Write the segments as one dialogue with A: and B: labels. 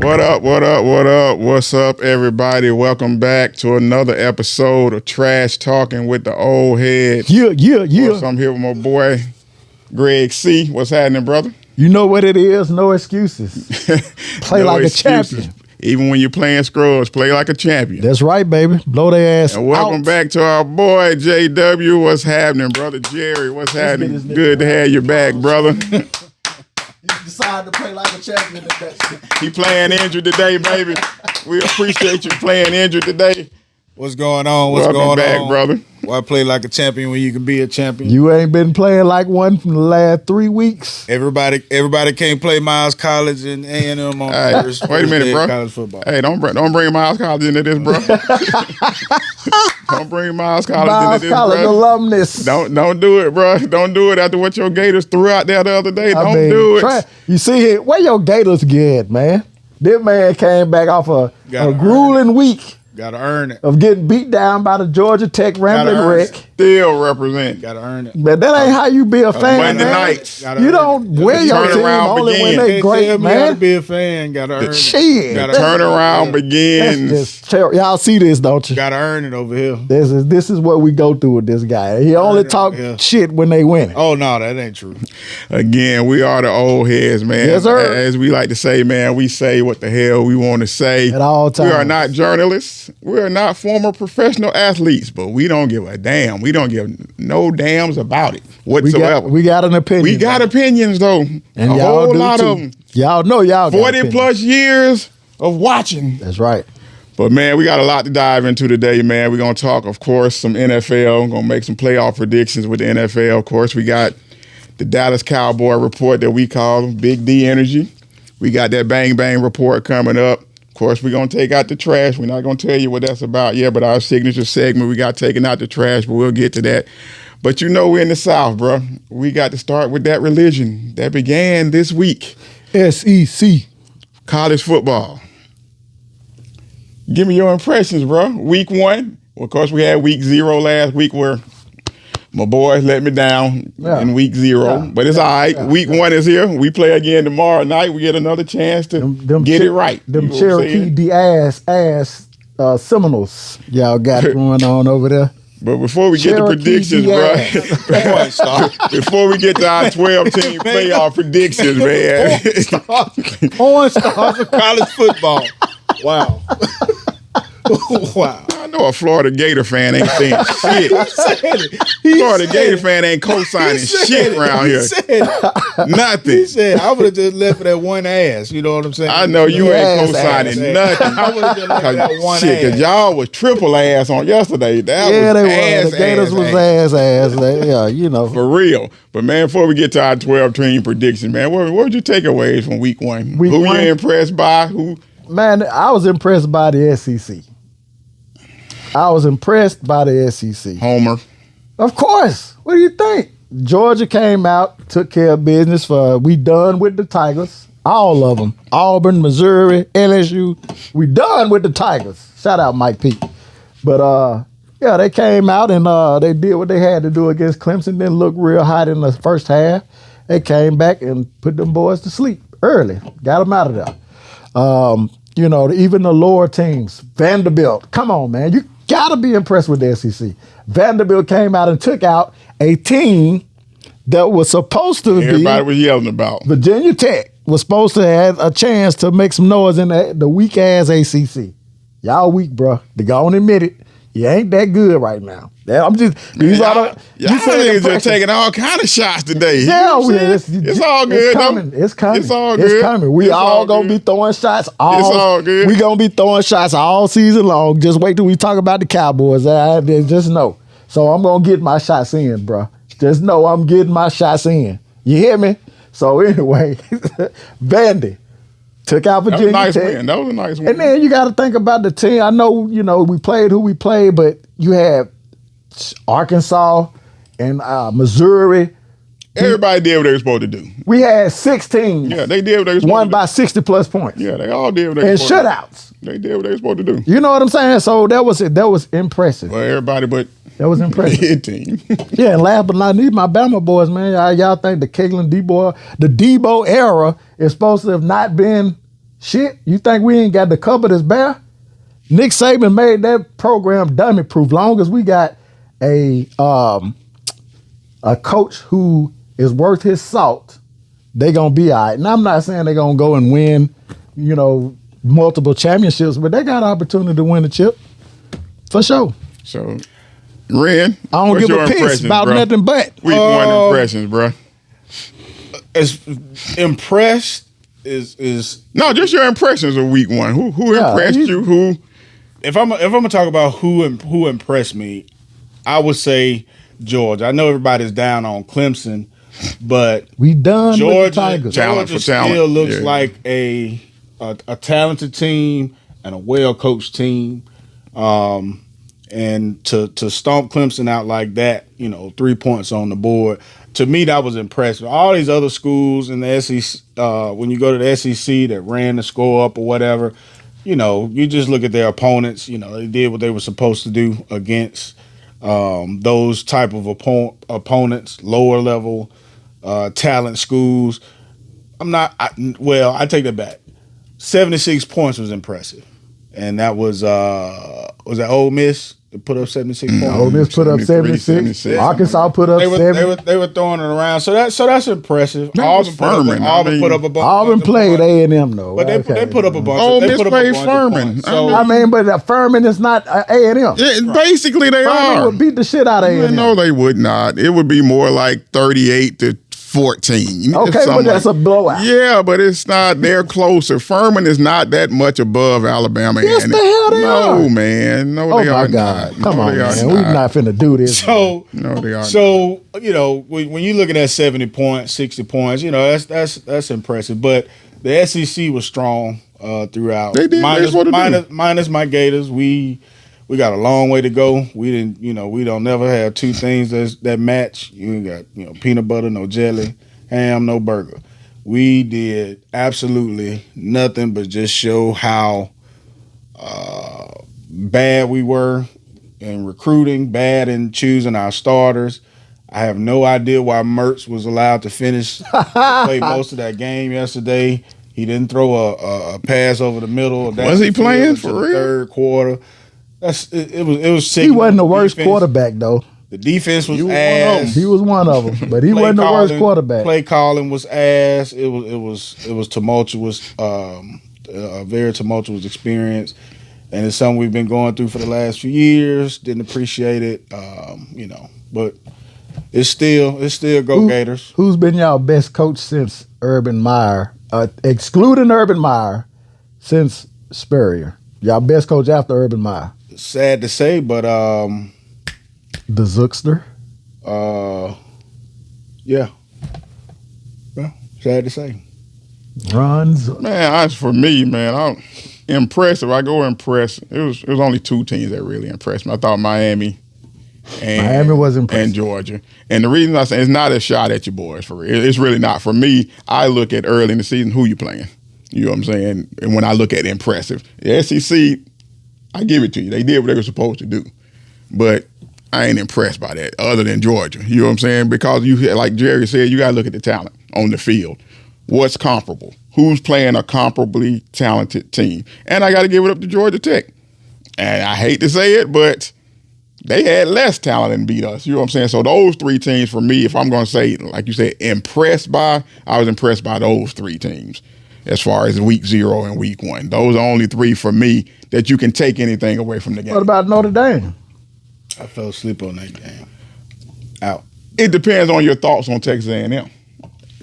A: What up, what up, what up? What's up, everybody? Welcome back to another episode of Trash Talking with the Old Heads.
B: Yeah.
A: Course, I'm here with my boy, Greg C. What's happening, brother?
B: You know what it is, no excuses. Play
A: No
B: like
A: excuses.
B: a champion.
A: Even when you're playing scrubs, play like a champion.
B: That's right, baby. Blow their ass
A: And welcome
B: out.
A: back to our boy, JW. What's happening, brother? Jerry, what's happening?
B: get his
A: Good to have you back, brother.
B: You decided to play like a champion.
A: He playing injured today, baby. We appreciate you playing injured today.
C: What's going on? What's
A: Welcome
C: going
A: back,
C: on,
A: brother?
C: Why play like a champion when you can be a champion?
B: You ain't been playing like one from the last 3 weeks.
C: Everybody can't play Miles College and A&M on
A: Hey,
C: first
A: wait a minute,
C: day of
A: bro.
C: college football.
A: Hey, don't bring Miles College into this, bro. Don't bring Miles College
B: Miles
A: into this,
B: College
A: bro.
B: alumnus.
A: Don't do it, bro. Don't do it after what your Gators threw out there the other day. Don't do it.
B: You see it? Where your Gators get, man? This man came back off a grueling week
C: Gotta earn it.
B: of getting beat down by the Georgia Tech Rambling
C: earn
B: Wreck.
C: it.
A: Still represent.
C: Gotta earn it.
B: But that ain't how you be a fan,
A: Monday
B: man.
A: nights.
C: Gotta
B: You
C: earn
B: don't
C: it.
B: wear your team
A: turnaround
B: only when
A: begin.
B: they
C: Can't
B: great,
C: tell me how to
B: man.
C: be a fan. Gotta earn it.
B: Shit.
C: Gotta
A: Turnaround begins.
B: That's just terrible. Y'all see this, don't you?
C: Gotta earn it over here.
B: This is what we go through with this guy. He only talk
C: yeah.
B: shit when they win it.
C: Oh no, that ain't true.
A: Again, we are the old heads, man.
B: Yes, sir.
A: As we like to say, man, we say what the hell we want to say.
B: At all times.
A: We are not journalists. We are not former professional athletes, but we don't give a damn. We don't give no damns about it whatsoever.
B: We got an opinion.
A: We got opinions, though.
B: and
A: a
B: y'all
A: whole
B: do
A: lot
B: too.
A: of them.
B: Y'all know y'all got
A: 40
B: opinions.
A: plus years of watching.
B: That's right.
A: But, man, we got a lot to dive into today, man. We're going to talk, of course, some NFL. Going to make some playoff predictions with the NFL. Of course, we got the Dallas Cowboy report that we call Big D Energy. We got that Bang Bang report coming up. Of course, we're going to take out the trash. We're not going to tell you what that's about yet, but our signature segment, we got taking out the trash, but we'll get to that. But you know we're in the South, bro. We got to start with that religion that began this week.
B: SEC.
A: College football. Give me your impressions, bro. Week 1. Well, of course, we had week 0 last week where my boys let me down in week 0.
B: Yeah.
A: But it's all right. Week 1 is here. We play again tomorrow night. We get another chance to get it right.
B: Them
A: You know what I'm
B: Cherokee
A: saying?
B: D ass Seminoles y'all got going on over there.
A: But before we get to
B: Cherokee
A: predictions,
B: Diaz.
A: bro, before we get to our 12-team playoff predictions, man.
B: Porn stars.
C: College football. Wow. Wow.
A: I know a Florida Gator fan ain't saying shit. Florida Gator fan ain't co-signing shit around here. Nothing.
C: He said, I would have just left it at one ass. You know what I'm saying?
A: I know you ain't
B: Ass,
A: co-signing
C: ass.
A: nothing.
C: I would have just left it at one
A: Shit,
C: ass.
A: cause y'all was triple ass on yesterday. That
B: Yeah,
A: was
B: they
A: ass,
B: were. The Gators was ass. Yeah, you know.
A: For real. But man, before we get to our 12-team prediction, man, what were your takeaways from week 1?
B: Week
A: Who
B: one?
A: you impressed by? Who?
B: Man, I was impressed by the SEC. I was impressed by the SEC.
A: Homer.
B: Of course. What do you think? Georgia came out, took care of business we done with the Tigers. All of them. Auburn, Missouri, LSU. We done with the Tigers. Shout out Mike Pete. But yeah, they came out and they did what they had to do against Clemson. Didn't look real hot in the first half. They came back and put them boys to sleep early. Got them out of there. You know, even the lower teams, Vanderbilt. Come on, man. You got to be impressed with the SEC. Vanderbilt came out and took out a team that was supposed to
A: Everybody was yelling about.
B: Virginia Tech was supposed to have a chance to make some noise in the weak-ass ACC. Y'all weak, bro. They go on and admit it. You ain't that good right now. I'm just these are the
A: Y'all niggas are taking all kind of shots today.
B: Yeah,
A: it's all good.
B: It's coming. It's coming.
A: It's all good.
B: It's coming. We
A: It's
B: all
A: all
B: gonna
A: good.
B: be throwing shots.
A: It's all good.
B: We gonna be throwing shots all season long. Just wait till we talk about the Cowboys. Just know. So I'm gonna get my shots in, bro. Just know I'm getting my shots in. You hear me? So anyway, Vandy took out Virginia
A: That was a nice
B: Tech.
A: win. That was a nice win.
B: And then you got to think about the team. I know, we played who we played, but you had Arkansas and Missouri.
A: Everybody did what they were supposed to do.
B: We had 6 teams.
A: Yeah, they did what they were supposed
B: Won
A: to
B: by
A: do.
B: 60 plus points.
A: Yeah, they all did what they were
B: And
A: supposed to
B: shutouts.
A: do. They did what they were supposed to do.
B: You know what I'm saying? So that was it. That was impressive.
A: Well, everybody but
B: That was impressive.
A: hit team.
B: Yeah, and last but not least, my Bama boys, man. Y'all think the Caitlin Debo, the Debo era is supposed to have not been Shit, you think we ain't got the cupboard as bare? Nick Saban made that program dummy proof. Long as we got a coach who is worth his salt, they gonna be all right. And I'm not saying they gonna go and win, multiple championships, but they got an opportunity to win a chip for sure.
A: So, Ren,
B: I don't give a piss about nothing but
A: week one impressions, bro.
C: As impressed is
A: no, just your impressions of week one. Who impressed you? Who?
C: If I'm gonna talk about who impressed me, I would say Georgia. I know everybody's down on Clemson, but
B: we done with the Tigers.
C: Georgia still looks like a talented team and a well-coached team. And to stomp Clemson out like that, 3 points on the board, to me that was impressive. All these other schools in the SEC, when you go to the SEC that ran the score up or whatever, you just look at their opponents. They did what they were supposed to do against those type of opponents, lower level talent schools. I take that back. 76 points was impressive, and that was that Ole Miss that put up 76 points.
B: Ole Miss put up 76. Arkansas put up 70.
C: They were throwing it around, so that's impressive. Auburn put up a bunch.
B: Auburn played A&M though,
C: but they put up a bunch.
A: Ole Miss played Furman.
B: But Furman is not A&M.
A: Yeah, basically, they
B: Furman
A: are.
B: would beat the shit out of A&M.
A: No, they would not. It would be more like 38-14.
B: Okay, but that's a blowout.
A: Yeah, but it's not. They're closer. Furman is not that much above Alabama.
B: Yes, the hell they are.
A: No, man. No, they are not.
B: Come on, man. We're not finna do this.
C: So,
A: no, they are.
C: So, when you look at that 70 points, 60 points, that's impressive. But the SEC was strong throughout.
A: They did.
C: Minus my Gators. We got a long way to go. We didn't, we don't never have two things that match. You ain't got, peanut butter, no jelly, ham, no burger. We did absolutely nothing but just show how bad we were in recruiting, bad in choosing our starters. I have no idea why Mertz was allowed to play most of that game yesterday. He didn't throw a pass over the middle.
A: Was he playing for real?
C: Third quarter. It was sick.
B: He wasn't the worst quarterback though.
C: The defense was ass.
B: He was one of them, but he wasn't the worst quarterback.
C: Play calling was ass. It was tumultuous. A very tumultuous experience, and it's something we've been going through for the last few years. Didn't appreciate it, but it's still go Gators.
B: Who's been y'all best coach since Urban Meyer? Excluding Urban Meyer, since Spurrier. Y'all best coach after Urban Meyer.
C: Sad to say, but
B: the Zookster.
C: Yeah. Well, sad to say.
B: Runs.
A: Man, for me, man, I'm impressive. I go impressive. It was only two teams that really impressed me. I thought Miami
B: was impressive.
A: And Georgia. And the reason I say it's not a shot at your boys for real. It's really not. For me, I look at early in the season who you playing. You know what I'm saying? And when I look at impressive, the SEC, I give it to you. They did what they were supposed to do. But I ain't impressed by that other than Georgia. You know what I'm saying? Because like Jerry said, you got to look at the talent on the field. What's comparable? Who's playing a comparably talented team? And I got to give it up to Georgia Tech. And I hate to say it, but they had less talent and beat us. You know what I'm saying? So those three teams for me, if I'm going to say, like you said, impressed by, I was impressed by those three teams. As far as week 0 and week 1. Those are only three for me that you can take anything away from the game.
B: What about Notre Dame?
C: I fell asleep on that game. Out.
A: It depends on your thoughts on Texas A&M.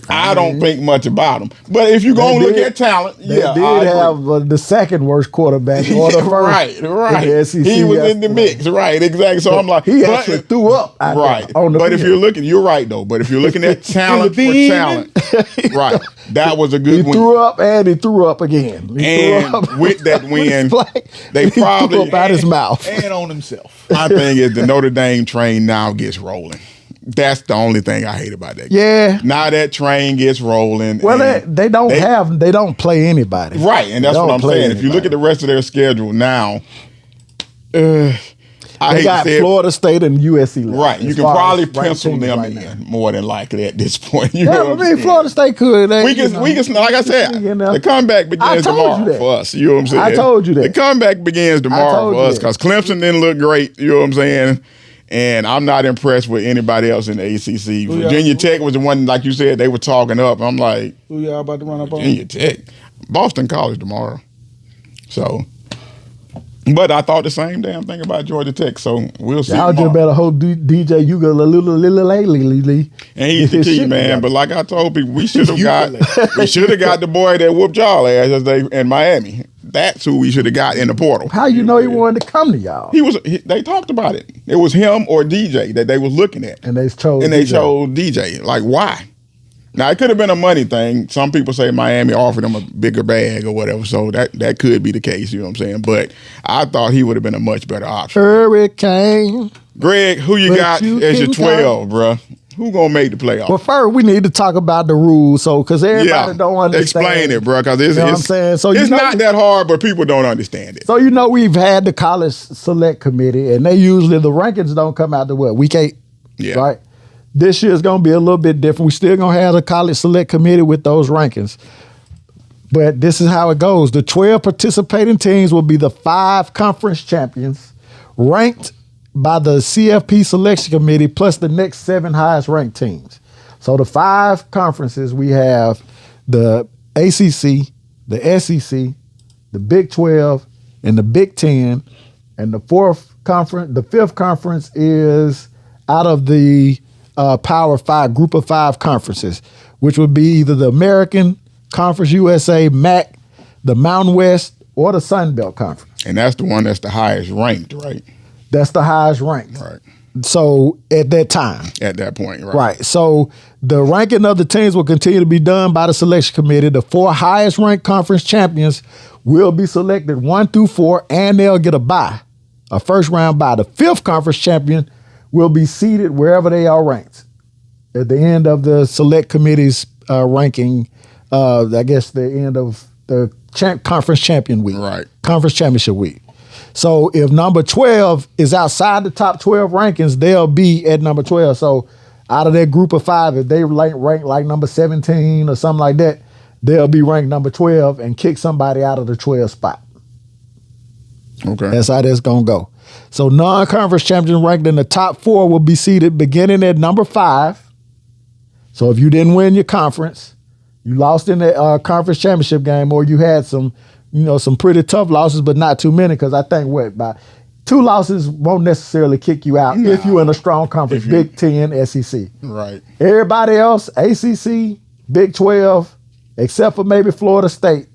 A: I don't think much about them. But if you're going to look at talent,
B: they did have the second worst quarterback or the first.
A: Right. He was in the mix. Right, exactly. So I'm like,
B: he actually threw up.
A: Right. But if you're looking, you're right, though. But if you're looking at talent for talent, right, that was a good win.
B: He threw up and he threw up again.
A: With that win, they probably
B: threw up out his mouth.
C: And on himself.
A: My thing is the Notre Dame train now gets rolling. That's the only thing I hate about that game.
B: Yeah.
A: Now that train gets rolling.
B: Well, they don't play anybody.
A: Right, and that's what I'm saying. If you look at the rest of their schedule now, I
B: They
A: hate
B: got
A: to say it.
B: Florida State and USC left.
A: Right, you
B: as
A: can
B: far
A: probably
B: as ranked
A: pencil
B: teams
A: them
B: right
A: in
B: now.
A: more than likely at this point. You
B: Yeah,
A: know
B: I
A: what I'm
B: mean,
A: saying?
B: Florida State could.
A: We can, like I said,
B: sneak in there.
A: the comeback begins
B: told you
A: tomorrow
B: that.
A: for us. You know what I'm saying?
B: I told you that.
A: The comeback begins tomorrow
B: told
A: for
B: you
A: us
B: that.
A: because Clemson didn't look great. You know what I'm saying? And I'm not impressed with anybody else in the ACC. Virginia Tech was the one, like you said, they were talking up. I'm like,
C: Who y'all about to run up on?
A: Virginia Tech, Boston College tomorrow. So, but I thought the same damn thing about Georgia Tech. So we'll see.
B: Y'all just
A: tomorrow.
B: better hope DJ you go lately.
A: And he's the key, man. But like I told people, we should have got the boy that whooped y'all ass in Miami. That's who we should have got in the portal.
B: How you know he wanted to come to y'all?
A: They talked about it. It was him or DJ that they was looking at.
B: And they chose
A: DJ. Like, why? Now, it could have been a money thing. Some people say Miami offered him a bigger bag or whatever, so that could be the case, you know what I'm saying? But I thought he would have been a much better option.
B: Hurricane.
A: Greg, who you got as your 12, bruh? Who gonna make the playoffs?
B: Well, first we need to talk about the rules, because everybody don't understand.
A: Explain it, bro, because
B: You know what I'm saying? So
A: it's not that hard, but people don't understand it.
B: So we've had the college select committee, and they usually the rankings don't come out to week 8.
A: Yeah.
B: Right. This year's gonna be a little bit different. We still gonna have the college select committee with those rankings. But this is how it goes. The 12 participating teams will be the 5 conference champions, ranked by the CFP selection committee, plus the next 7 highest ranked teams. So the 5 conferences, we have the ACC, the SEC, the Big 12, and the Big 10. And the 5th conference is out of the Power 5, Group of 5 conferences, which would be either the American Conference USA, MAC, the Mountain West, or the Sun Belt Conference.
A: And that's the one that's the highest ranked, right?
B: That's the highest ranked.
A: Right.
B: So at that time.
A: At that point, right.
B: Right. So the ranking of the teams will continue to be done by the selection committee. The 4 highest ranked conference champions will be selected 1 through 4, and they'll get a bye, a first round bye. The 5th conference champion will be seated wherever they are ranked at the end of the select committee's ranking. I guess the end of the conference champion week,
A: right? Conference
B: championship week. So if number 12 is outside the top 12 rankings, they'll be at number 12. So out of that group of 5, if they rank like number 17 or something like that, they'll be ranked number 12 and kick somebody out of the 12 spot.
A: Okay.
B: That's how that's going to go. So non-conference champions ranked in the top 4 will be seated beginning at number 5. So if you didn't win your conference, you lost in the conference championship game, or you had some pretty tough losses, but not too many, because I think about 2 losses won't necessarily kick you out if you're in a strong conference, Big 10, SEC.
A: Right.
B: Everybody else, ACC, Big 12, except for maybe Florida State,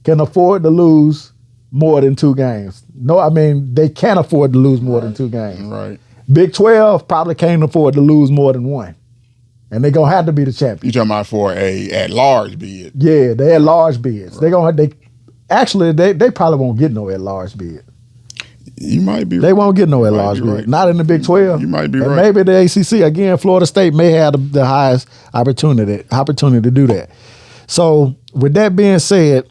B: can afford to lose more than 2 games. No, I mean, they can't afford to lose more than 2 games.
A: Right.
B: Big 12 probably can't afford to lose more than 1. And they're going to have to be the champion.
A: You talking about for a at-large bid?
B: Yeah, they at-large bids. Right. They probably won't get no at-large bid.
A: You might be right.
B: They won't get no at-large bid. Right. Not in the Big 12.
A: You might be
B: and
A: right.
B: Maybe the ACC. Again, Florida State may have the highest opportunity to do that. So with that being said,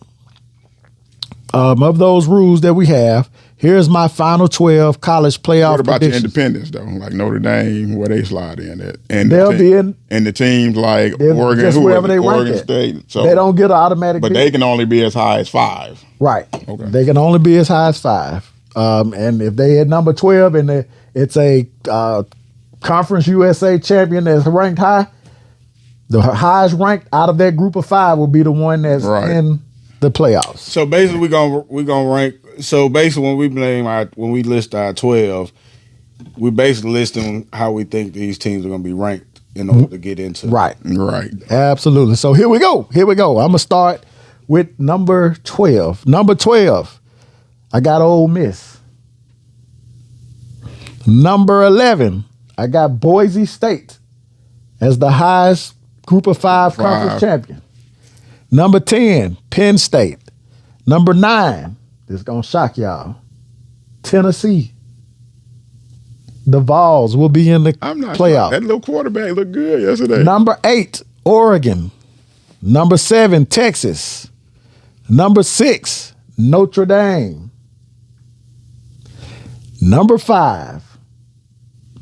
B: of those rules that we have, here's my final 12 college playoff
A: What about
B: predictions.
A: the independents, though? Like Notre Dame, where they slide in at? And
B: they'll be in.
A: And the teams like Oregon,
B: just wherever they rank
A: Oregon
B: at.
A: State. So,
B: they don't get an automatic
A: But
B: bid.
A: they can only be as high as 5.
B: Right.
A: Okay.
B: They can only be as high as 5. And if they at number 12 and it's a Conference USA champion that's ranked high, the highest ranked out of that group of 5 will be the one that's in the playoffs.
C: So basically, we're gonna rank. So basically, when we list our 12, we basically listing how we think these teams are gonna be ranked in order to get into.
B: Right.
A: Absolutely.
B: So here we go. I'm gonna start with number 12. Number 12, I got Ole Miss. Number 11, I got Boise State as the highest group of 5 conference champion. Number 10, Penn State. Number 9, this is going to shock y'all, Tennessee. The Vols will be in the playoff.
A: That little quarterback looked good yesterday.
B: Number 8, Oregon. Number 7, Texas. Number 6, Notre Dame. Number 5,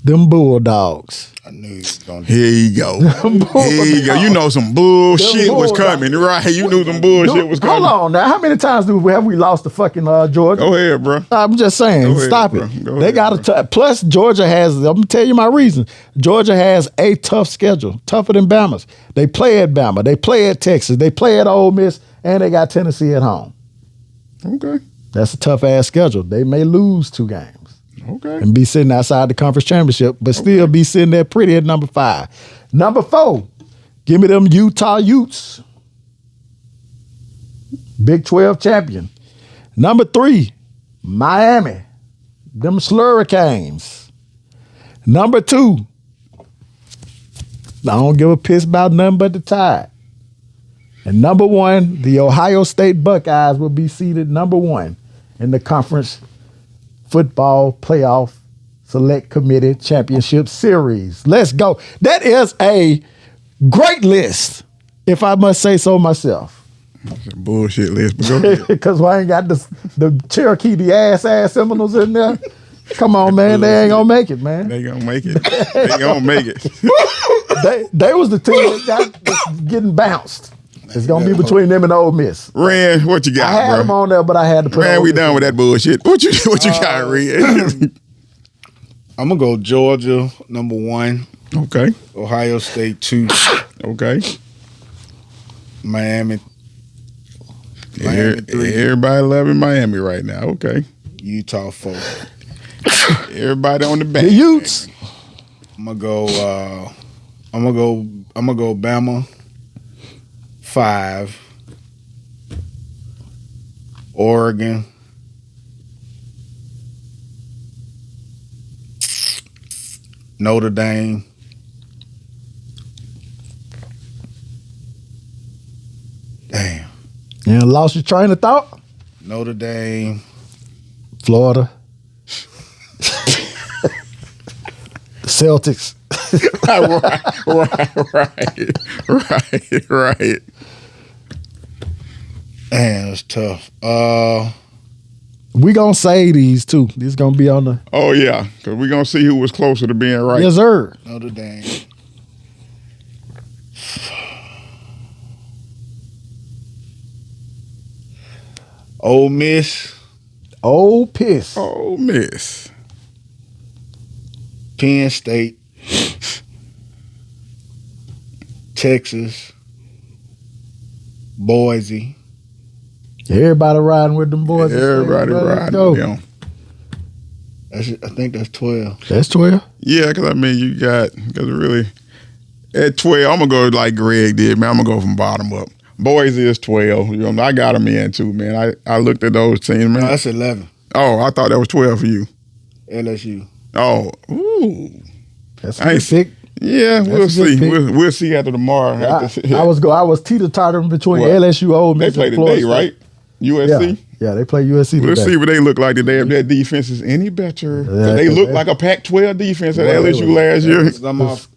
B: them Bulldogs.
C: I knew he was going
A: Here you go. Here you go. You know some bullshit was coming, right? You knew some bullshit was coming.
B: Hold on now. How many times have we lost to fucking Georgia?
A: Go ahead, bro.
B: I'm just saying.
A: Go ahead,
B: Stop
A: bro.
B: it.
A: Go
B: They
A: ahead,
B: got
A: bro.
B: to. Plus, Georgia has. I'm gonna tell you my reason. Georgia has a tough schedule, tougher than Bama's. They play at Bama. They play at Texas. They play at Ole Miss, and they got Tennessee at home.
A: Okay.
B: That's a tough ass schedule. They may lose 2 games.
A: Okay.
B: And be sitting outside the conference championship, but still be sitting there pretty at number 5. Number 4, give me them Utah Utes. Big 12 champion. Number 3, Miami. Them Slurricanes. Number 2, I don't give a piss about nothing but the Tide. And number 1, the Ohio State Buckeyes will be seated number 1 in the conference football playoff select committee championship series. Let's go. That is a great list, if I must say so myself.
A: That's a bullshit list, but go ahead.
B: Because I ain't got the Cherokee, the ass Seminoles in there. Come on, man. They ain't gonna make it, man.
A: They gonna make it. They gonna make it.
B: They was the team that got getting bounced. It's gonna be between them and Ole Miss.
A: Ren, what you got,
B: I had
A: bro?
B: them on there, but I had to put
A: Man,
B: Ole
A: we
B: Miss
A: done
B: in
A: with that bullshit. What you got, Ren?
C: I'm going to go Georgia, number 1.
A: Okay.
C: Ohio State, 2.
A: Okay.
C: Miami 3.
A: Everybody loving Miami right now. Okay.
C: Utah, 4.
A: Everybody on the back.
B: The Utes.
C: I'm gonna go Bama 5. Oregon. Notre Dame. Damn.
B: You done lost your train of thought?
C: Notre Dame.
B: Florida. The Celtics.
A: right.
C: Man, that's tough.
B: We gonna say these too. These gonna be on the
A: Oh yeah, because we're gonna see who was closer to being right.
B: yes sir.
C: Notre Dame. Ole Miss.
B: Old piss.
A: Oh, Miss.
C: Penn State. Texas. Boise.
B: Everybody riding with them boys.
A: Everybody
B: Let's
A: riding
B: go.
A: with them.
C: I think that's 12.
B: That's 12.
A: Yeah, because I mean, you got, because really, at 12, I'm going to go like Greg did, man. I'm going to go from bottom up. Boise is 12. You know, I got them in too, man. I looked at those teams, man.
C: No, that's 11.
A: Oh, I thought that was 12 for you.
C: LSU.
A: Oh, ooh.
B: That's
A: I
B: a
A: ain't
B: good pick.
A: Yeah, we'll
B: a good
A: see.
B: pick.
A: We'll see after tomorrow.
B: I was teeter-tottering between
A: What?
B: LSU, Ole
A: They
B: Miss,
A: play
B: and Florida
A: today,
B: State.
A: right? USC?
B: Yeah, they play USC
A: We'll
B: today.
A: see what they look like today if their defense is any better. 'Cause they look like a Pac-12 defense at
B: Well,
A: LSU last year.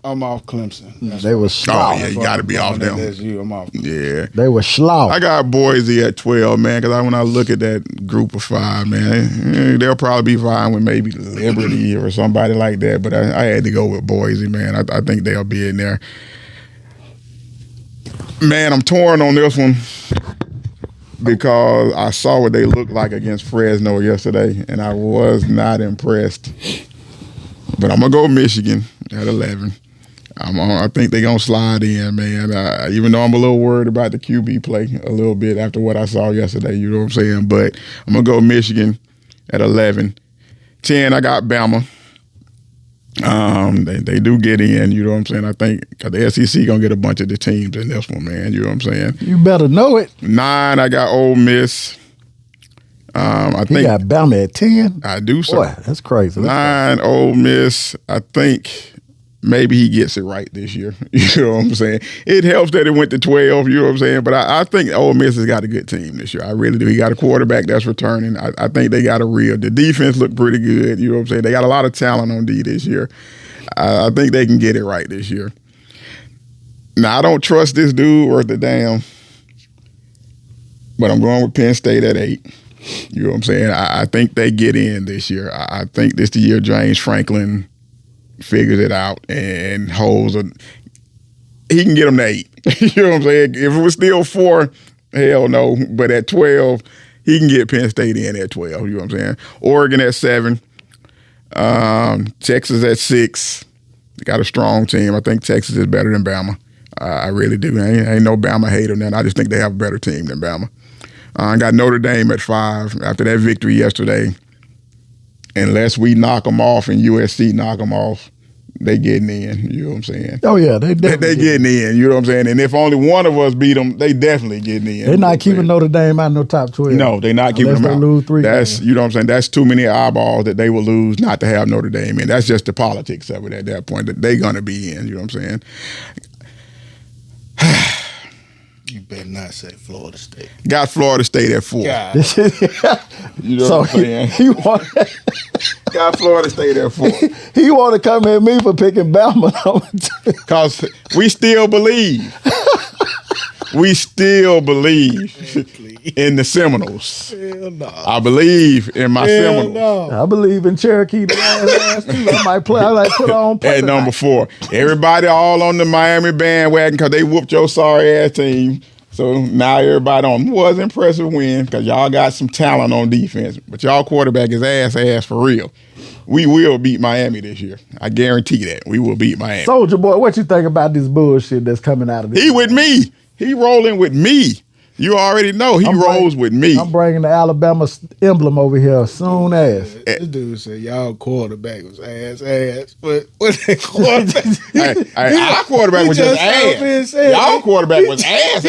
C: I'm off Clemson.
B: They was
A: Oh,
B: slow.
A: yeah, you got to be off them.
C: LSU, I'm off.
A: Yeah.
B: They were slow.
A: I got Boise at 12, man, because when I look at that group of 5, man, they'll probably be fine with maybe Liberty or somebody like that, but I had to go with Boise, man. I think they'll be in there. Man, I'm torn on this one because I saw what they looked like against Fresno yesterday, and I was not impressed. But I'm going to go Michigan at 11. I think they're going to slide in, man. Even though I'm a little worried about the QB play a little bit after what I saw yesterday, you know what I'm saying? But I'm going to go Michigan at 11. 10, I got Bama. They do get in, you know what I'm saying? I think because the SEC going to get a bunch of the teams in this one, man. You know what I'm saying?
B: You better know it.
A: 9, I got Ole Miss. I
B: He
A: think
B: got Bama at 10.
A: I do so.
B: Boy, that's crazy.
A: 9, Ole Miss. I think maybe he gets it right this year. You know what I'm saying? It helps that it went to 12, you know what I'm saying? But I think Ole Miss has got a good team this year. I really do. He got a quarterback that's returning. I think they got the defense looked pretty good, you know what I'm saying? They got a lot of talent on D this year. I think they can get it right this year. Now, I don't trust this dude worth a damn, but I'm going with Penn State at 8. You know what I'm saying? I think they get in this year. I think this the year James Franklin figures it out and holds a. He can get them to 8. You know what I'm saying? If it was still 4, hell no. But at 12, he can get Penn State in at 12. You know what I'm saying? Oregon at 7. Texas at 6. They got a strong team. I think Texas is better than Bama. I really do. I ain't no Bama hater now. I just think they have a better team than Bama. I got Notre Dame at 5 after that victory yesterday. Unless we knock them off and USC knock them off, they getting in. You know what I'm saying?
B: Oh, yeah. They
A: getting in. You know what I'm saying? And if only one of us beat them, they definitely getting in.
B: They're not keeping Notre Dame out in no top 12.
A: No, they're not keeping them out.
B: Lose 3
A: That's
B: games.
A: You know what I'm saying? That's too many eyeballs that they will lose not to have Notre Dame in. That's just the politics of it at that point that they're going to be in. You know what I'm saying?
C: You better not say Florida State.
A: Got Florida State at 4.
C: God.
A: You know what I'm saying? Got Florida State at 4.
B: He want to come at me for picking Bama.
A: Because we still believe. We still believe in the Seminoles.
C: Hell no.
A: I believe in my Seminoles.
C: No.
B: I believe in Cherokee the last too. I might put on.
A: At number 4. Everybody all on the Miami bandwagon because they whooped your sorry ass team. So now everybody on. It was an impressive win because y'all got some talent on defense. But y'all quarterback is ass for real. We will beat Miami this year. I guarantee that. We will beat Miami.
B: Soldier Boy, what you think about this bullshit that's coming out of this?
A: He with me. He rolling with me. You already know he rolls with me.
B: I'm bringing the Alabama emblem over here soon as.
C: This dude said y'all quarterback was ass. But what that quarterback?
A: Our quarterback was just ass. Y'all quarterback was ass.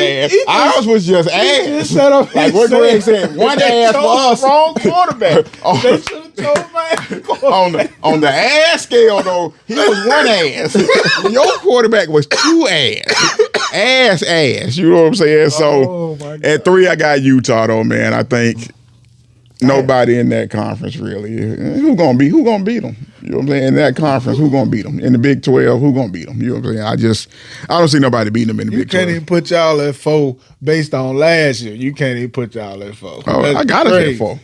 A: Ours was just ass. Like what Greg said, one ass for us.
C: Wrong quarterback. They should have told my quarterback.
A: On the ass scale though, he was one ass. Your quarterback was 2 ass. Ass. You know what I'm saying? So at 3, I got Utah though, man. I think nobody in that conference really. Who gonna beat them? You know what I'm saying? In that conference, who gonna beat them? In the Big 12, who gonna beat them? You know what I'm saying? I don't see nobody beating them in the Big 12.
C: You can't even put y'all at 4 based on last year. You can't even put y'all at 4.
A: Oh, I got us at 4.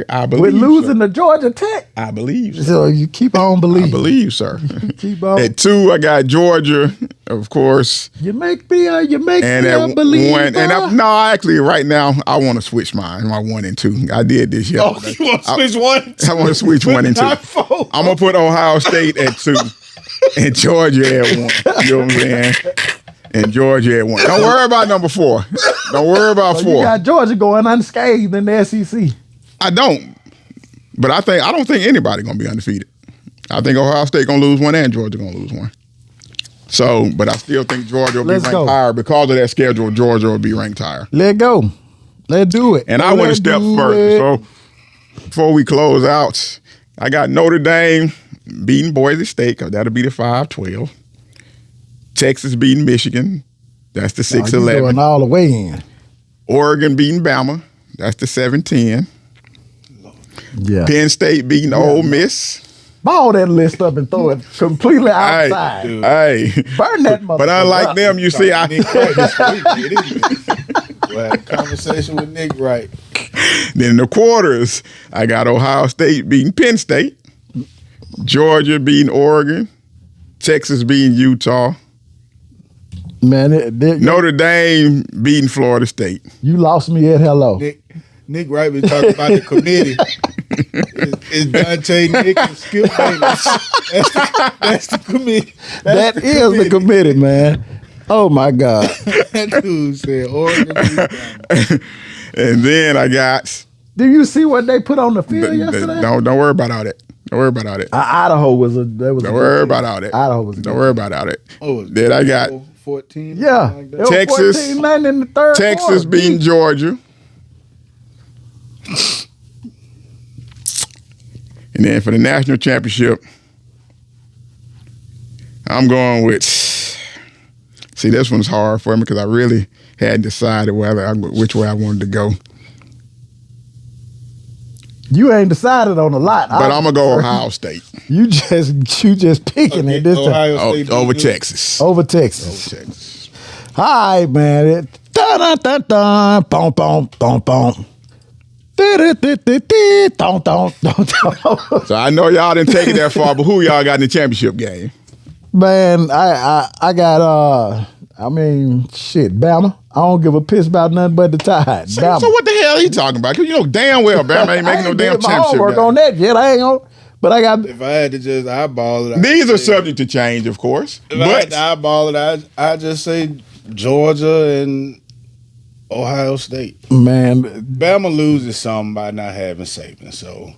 A: I believe.
B: We're losing to Georgia Tech.
A: I believe.
B: So you keep on believing.
A: I believe, sir.
B: Keep on.
A: At 2, I got Georgia, of course.
B: You make me a
A: And
B: believer.
A: Actually, right now, I want to switch my 1 and 2. I did this yesterday.
C: Oh, you want to switch 1?
A: I want to switch 1 and 2.
C: Not 4.
A: I'm gonna put Ohio State at 2 and Georgia at 1. You know what I'm saying? And Georgia at 1. Don't worry about number 4. Don't worry about 4.
B: You got Georgia going unscathed in the SEC.
A: I don't. But I don't think anybody gonna be undefeated. I think Ohio State gonna lose 1 and Georgia gonna lose 1. So, but I still think Georgia will be ranked higher because of that schedule. Georgia will be ranked higher.
B: Let go. Let's do it.
A: And I went a step further. So before we close out, I got Notre Dame beating Boise State because that'll be the 5-12. Texas beating Michigan. That's the 6-11.
B: Going all the way in.
A: Oregon beating Bama. That's the 7-10.
B: Yeah.
A: Penn State beating Ole Miss.
B: Ball that list up and throw it completely outside.
A: Hey.
B: Burn that motherfucker.
A: But unlike them, you see,
C: Conversation with Nick Wright.
A: Then in the quarters, I got Ohio State beating Penn State, Georgia beating Oregon, Texas beating Utah,
B: man,
A: Notre Dame beating Florida State.
B: You lost me at hello.
C: Nick Wright been talking about the committee. It's Dante, Nick, and Skip Bayless. That's the committee.
B: That is the committee, man. Oh my God.
C: That dude said Oregon.
A: And then I got.
B: Do you see what they put on the field yesterday?
A: Don't worry about all that. Don't worry about all that.
B: Idaho was a. Don't
A: worry about all that.
B: Idaho was.
A: Don't worry about all that.
C: Oh,
A: then I got
C: 14.
B: Yeah,
C: like
B: it was
A: Texas
B: 14-9 in the third
A: Texas
B: quarter.
A: beating Georgia. And then for the national championship, I'm going with. See, this one's hard for me because I really hadn't decided which way I wanted to go.
B: You ain't decided on a lot,
A: but I'm gonna go Ohio State.
B: You just picking it this
C: Ohio
B: time.
C: State
A: Over Texas.
B: Over Texas. All right, man. Dun dun dun dun. Boom boom boom boom.
A: So I know y'all didn't take it that far, but who y'all got in the championship game?
B: Man, I got shit, Bama. I don't give a piss about nothing but the Tide.
A: So what the hell are you talking about? Because you know damn well Bama ain't making no damn
B: my
A: championship
B: homework
A: game.
B: on that yet. I ain't gonna, but I got.
C: If I had to just eyeball it,
A: These are subject to change, of course.
C: If I had to eyeball it, I just say Georgia and Ohio State.
B: Man,
C: Bama loses something by not having Saban. So,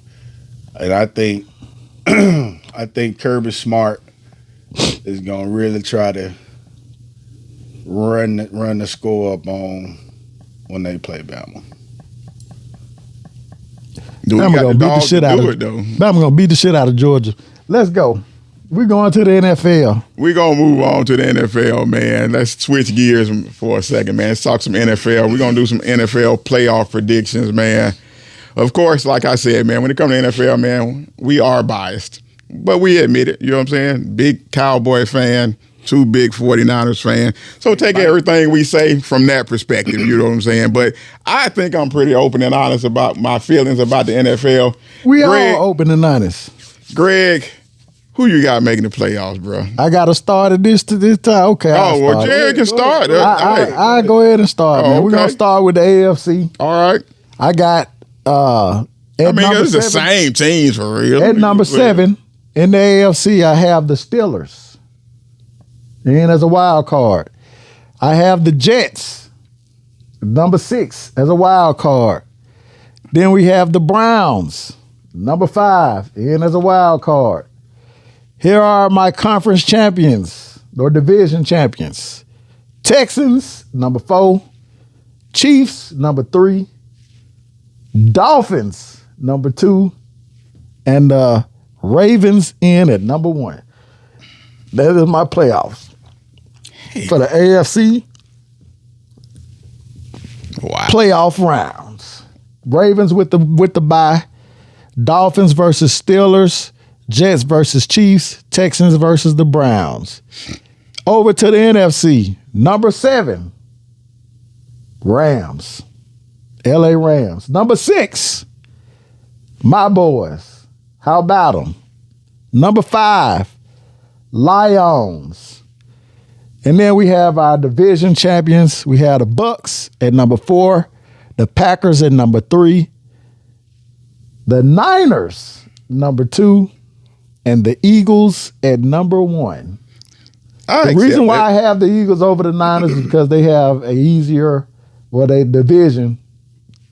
C: and I think I think Kirby Smart is gonna really try to run the score up on when they play Bama.
B: Bama gonna beat the shit out of it, though. Bama gonna beat the shit out of Georgia. Let's go. We're going to the NFL.
A: We're going to move on to the NFL, man. Let's switch gears for a second, man. Let's talk some NFL. We're going to do some NFL playoff predictions, man. Of course, like I said, man, when it comes to NFL, man, we are biased. But we admit it, you know what I'm saying? Big Cowboy fan, too big 49ers fan. So take everything we say from that perspective, you know what I'm saying? But I think I'm pretty open and honest about my feelings about the NFL.
B: We all open and honest.
A: Greg, who you got making the playoffs, bro?
B: I got to start at this time. Okay.
A: Jerry can start.
B: I go ahead and start, man. We're going to start with the AFC.
A: All right.
B: I got
A: it's the same teams for real.
B: At number 7 in the AFC, I have the Steelers. And as a wild card. I have the Jets, number 6, as a wild card. Then we have the Browns, number 5, and as a wild card. Here are my conference champions, or division champions. Texans, number 4. Chiefs, number 3. Dolphins, number 2. And Ravens in at number 1. That is my playoffs. For the AFC playoff rounds. Ravens with the bye. Dolphins versus Steelers. Jets versus Chiefs. Texans versus the Browns. Over to the NFC. Number 7. Rams. LA Rams. Number 6. My boys. How about them? Number 5. Lions. And then we have our division champions. We have the Bucks at number 4. The Packers at number 3. The Niners, number 2. And the Eagles at number 1. The reason why I have the Eagles over the Niners is because they have a easier, their division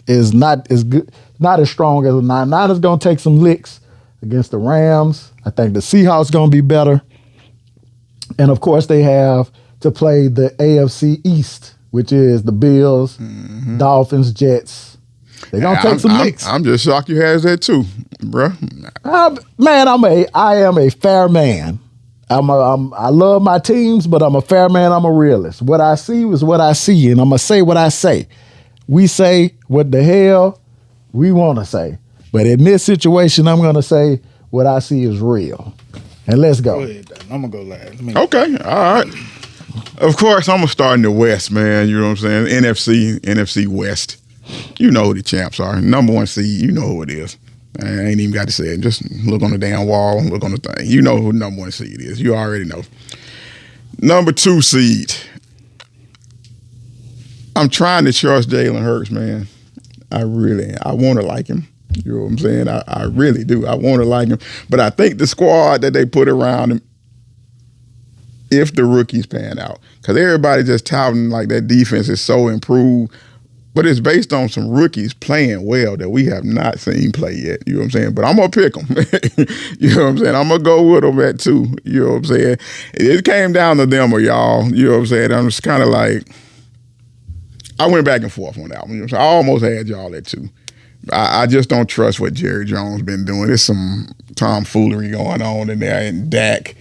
B: is not as good, not as strong as the Niners. Niners going to take some licks against the Rams. I think the Seahawks going to be better. And of course, they have to play the AFC East, which is the Bills, Dolphins, Jets. They're going to take some licks.
A: I'm just shocked you has that too, bro.
B: Man, I am a fair man. I love my teams, but I'm a fair man. I'm a realist. What I see is what I see, and I'm going to say what I say. We say what the hell we want to say. But in this situation, I'm going to say what I see is real. And let's go.
C: Go ahead, I'm going to go last.
A: Okay, all right. Of course, I'm going to start in the West, man. You know what I'm saying? NFC West. You know who the champs are. Number 1 seed, you know who it is. I ain't even got to say it. Just look on the damn wall, look on the thing. You know who the number 1 seed is. You already know. Number 2 seed. I'm trying to trust Jalen Hurts, man. I want to like him. You know what I'm saying? I really do. I want to like him. But I think the squad that they put around him, if the rookies pan out, because everybody just touting like that defense is so improved, but it's based on some rookies playing well that we have not seen play yet. You know what I'm saying? But I'm going to pick them. You know what I'm saying? I'm going to go with them at 2. You know what I'm saying? It came down to them or y'all. You know what I'm saying? I'm just kind of like, I went back and forth on that one. You know what I'm saying? I almost had y'all at 2. I just don't trust what Jerry Jones been doing. There's some tomfoolery going on in there, and Dak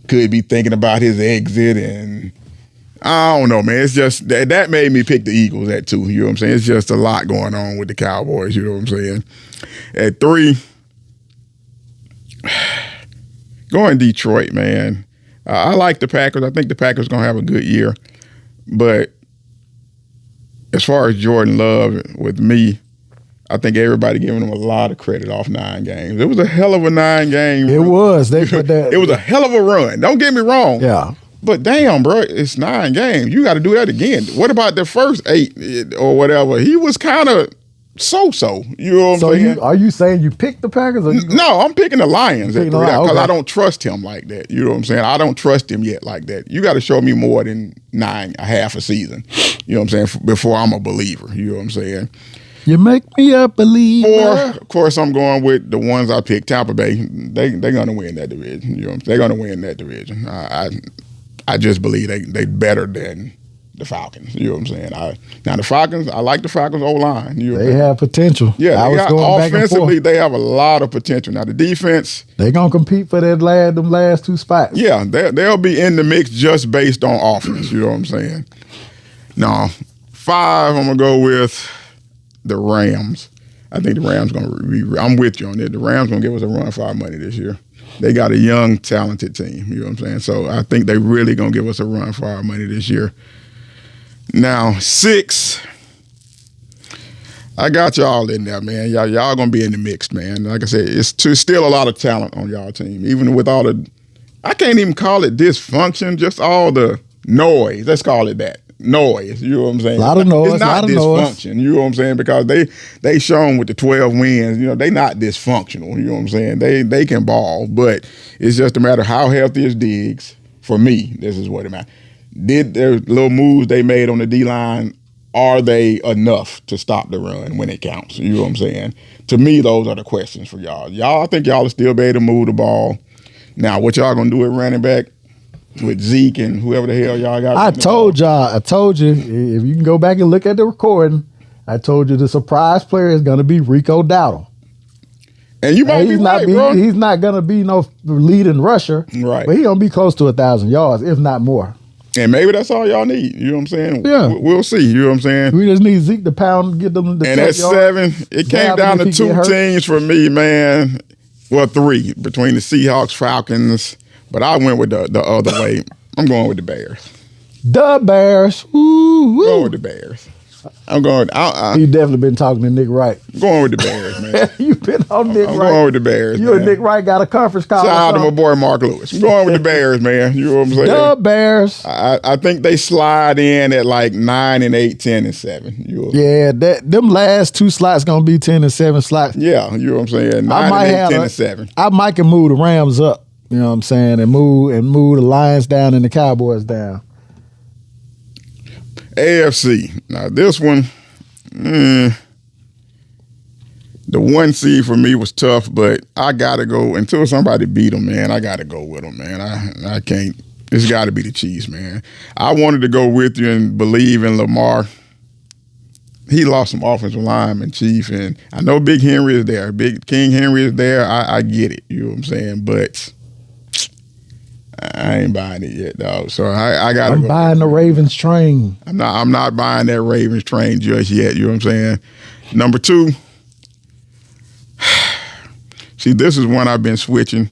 A: could be thinking about his exit, and I don't know, man. It's just that made me pick the Eagles at 2. You know what I'm saying? It's just a lot going on with the Cowboys. You know what I'm saying? At 3, going Detroit, man. I like the Packers. I think the Packers gonna have a good year, but as far as Jordan Love with me, I think everybody giving them a lot of credit off 9 games. It was a hell of a 9-game.
B: It was. They put that.
A: It was a hell of a run. Don't get me wrong.
B: Yeah.
A: But damn, bro, it's 9 games. You got to do that again. What about the first 8 or whatever? He was kind of so. You know what I'm saying?
B: Are you saying you picked the Packers? Or
A: No, I'm picking the Lions at 3 because
B: okay.
A: I don't trust him like that. You know what I'm saying? I don't trust him yet like that. You got to show me more than 9, a half a season. You know what I'm saying? Before I'm a believer. You know what I'm saying?
B: You make me a believer.
A: Or, of course, I'm going with the ones I picked. Tampa Bay, they're going to win that division. You know, they're going to win that division. I just believe they better than the Falcons. You know what I'm saying? Now the Falcons, I like the Falcons O-line. You know
B: they have potential.
A: Yeah,
B: I was going back and
A: offensively,
B: forth.
A: they have a lot of potential. Now the defense,
B: they're gonna compete for them last 2 spots.
A: yeah, they'll be in the mix just based on offense. You know what I'm saying? Now 5, I'm gonna go with the Rams. I think the Rams gonna be. I'm with you on that. The Rams gonna give us a run for our money this year. They got a young, talented team. You know what I'm saying? So I think they really gonna give us a run for our money this year. Now 6, I got y'all in there, man. Y'all gonna be in the mix, man. Like I said, it's still a lot of talent on y'all team, even with all the. I can't even call it dysfunction, just all the noise. Let's call it that. Noise, you know what I'm saying?
B: A lot of noise,
A: It's not dysfunction, you know what I'm saying? Because they shown with the 12 wins, you know, they not dysfunctional, you know what I'm saying? They can ball, but it's just a matter of how healthy is Diggs. For me, this is what it matters. Did their little moves they made on the D-line, are they enough to stop the run when it counts? You know what I'm saying? To me, those are the questions for y'all. I think y'all will still be able to move the ball. Now, what y'all gonna do at running back with Zeke and whoever the hell y'all got?
B: I told you, if you can go back and look at the recording, I told you the surprise player is gonna be Rico Dowdle.
A: And you might be right, bro.
B: He's not gonna be no leading rusher,
A: right?
B: But he gonna be close to 1,000 yards, if not more.
A: And maybe that's all y'all need. You know what I'm saying?
B: Yeah.
A: We'll see. You know what I'm saying?
B: We just need Zeke to pound, get them the.
A: And at 7, it came down to 2 teams for me, man. Well, 3 between the Seahawks, Falcons, but I went with the other way. I'm going with the Bears.
B: The Bears. Ooh, woo.
A: Going with the Bears. I'm going.
B: You definitely been talking to Nick Wright.
A: Going with the Bears, man.
B: You been on Nick
A: I'm
B: Wright.
A: going with the Bears.
B: You and Nick Wright got a conference call.
A: Shout out to my boy Mark Lewis. I'm going with the Bears, man. You know what I'm saying?
B: The Bears.
A: I think they slide in at like 9 and 8, 10 and 7.
B: Yeah, them last 2 slots gonna be 10 and 7 slots.
A: Yeah, you know what I'm saying? 9 and 8, 10 and 7.
B: I might can move the Rams up. You know what I'm saying, and move the Lions down and the Cowboys down.
A: AFC. Now this one, the 1 seed for me was tough, but I gotta go until somebody beat them, man. I gotta go with them, man. I can't. It's got to be the Chiefs, man. I wanted to go with you and believe in Lamar. He lost some offensive linemen, Chief, and I know Big Henry is there. Big King Henry is there. I get it. You know what I'm saying, but I ain't buying it yet, dog. So I got.
B: I'm buying the Ravens train.
A: I'm not buying that Ravens train just yet. You know what I'm saying? Number 2. See, this is one I've been switching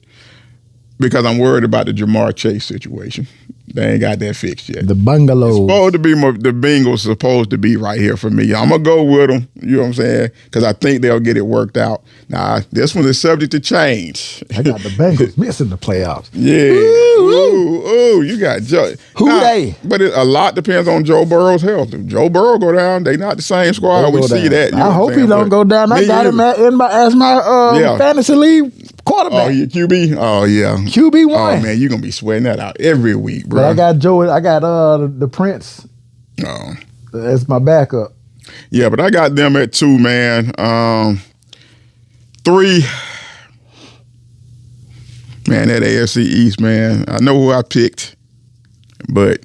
A: because I'm worried about the Jamar Chase situation. They ain't got that fixed yet.
B: The bungalows.
A: It's supposed to be the Bengals supposed to be right here for me. I'm going to go with them, you know what I'm saying, because I think they'll get it worked out. Now, this one is subject to change.
B: I got the Bengals missing the playoffs.
A: Yeah. Ooh, you got Joe.
B: They?
A: But a lot depends on Joe Burrow's health. If Joe Burrow go down, they not the same squad. We see that. You know
B: I hope he don't go down. I got him as my fantasy league quarterback.
A: Oh, he a QB? Oh, yeah.
B: QB1.
A: Oh, man, you're going to be sweating that out every week, bro.
B: But I got the Prince.
A: Oh.
B: That's my backup.
A: Yeah, but I got them at 2, man. 3, man, that AFC East, man. I know who I picked, but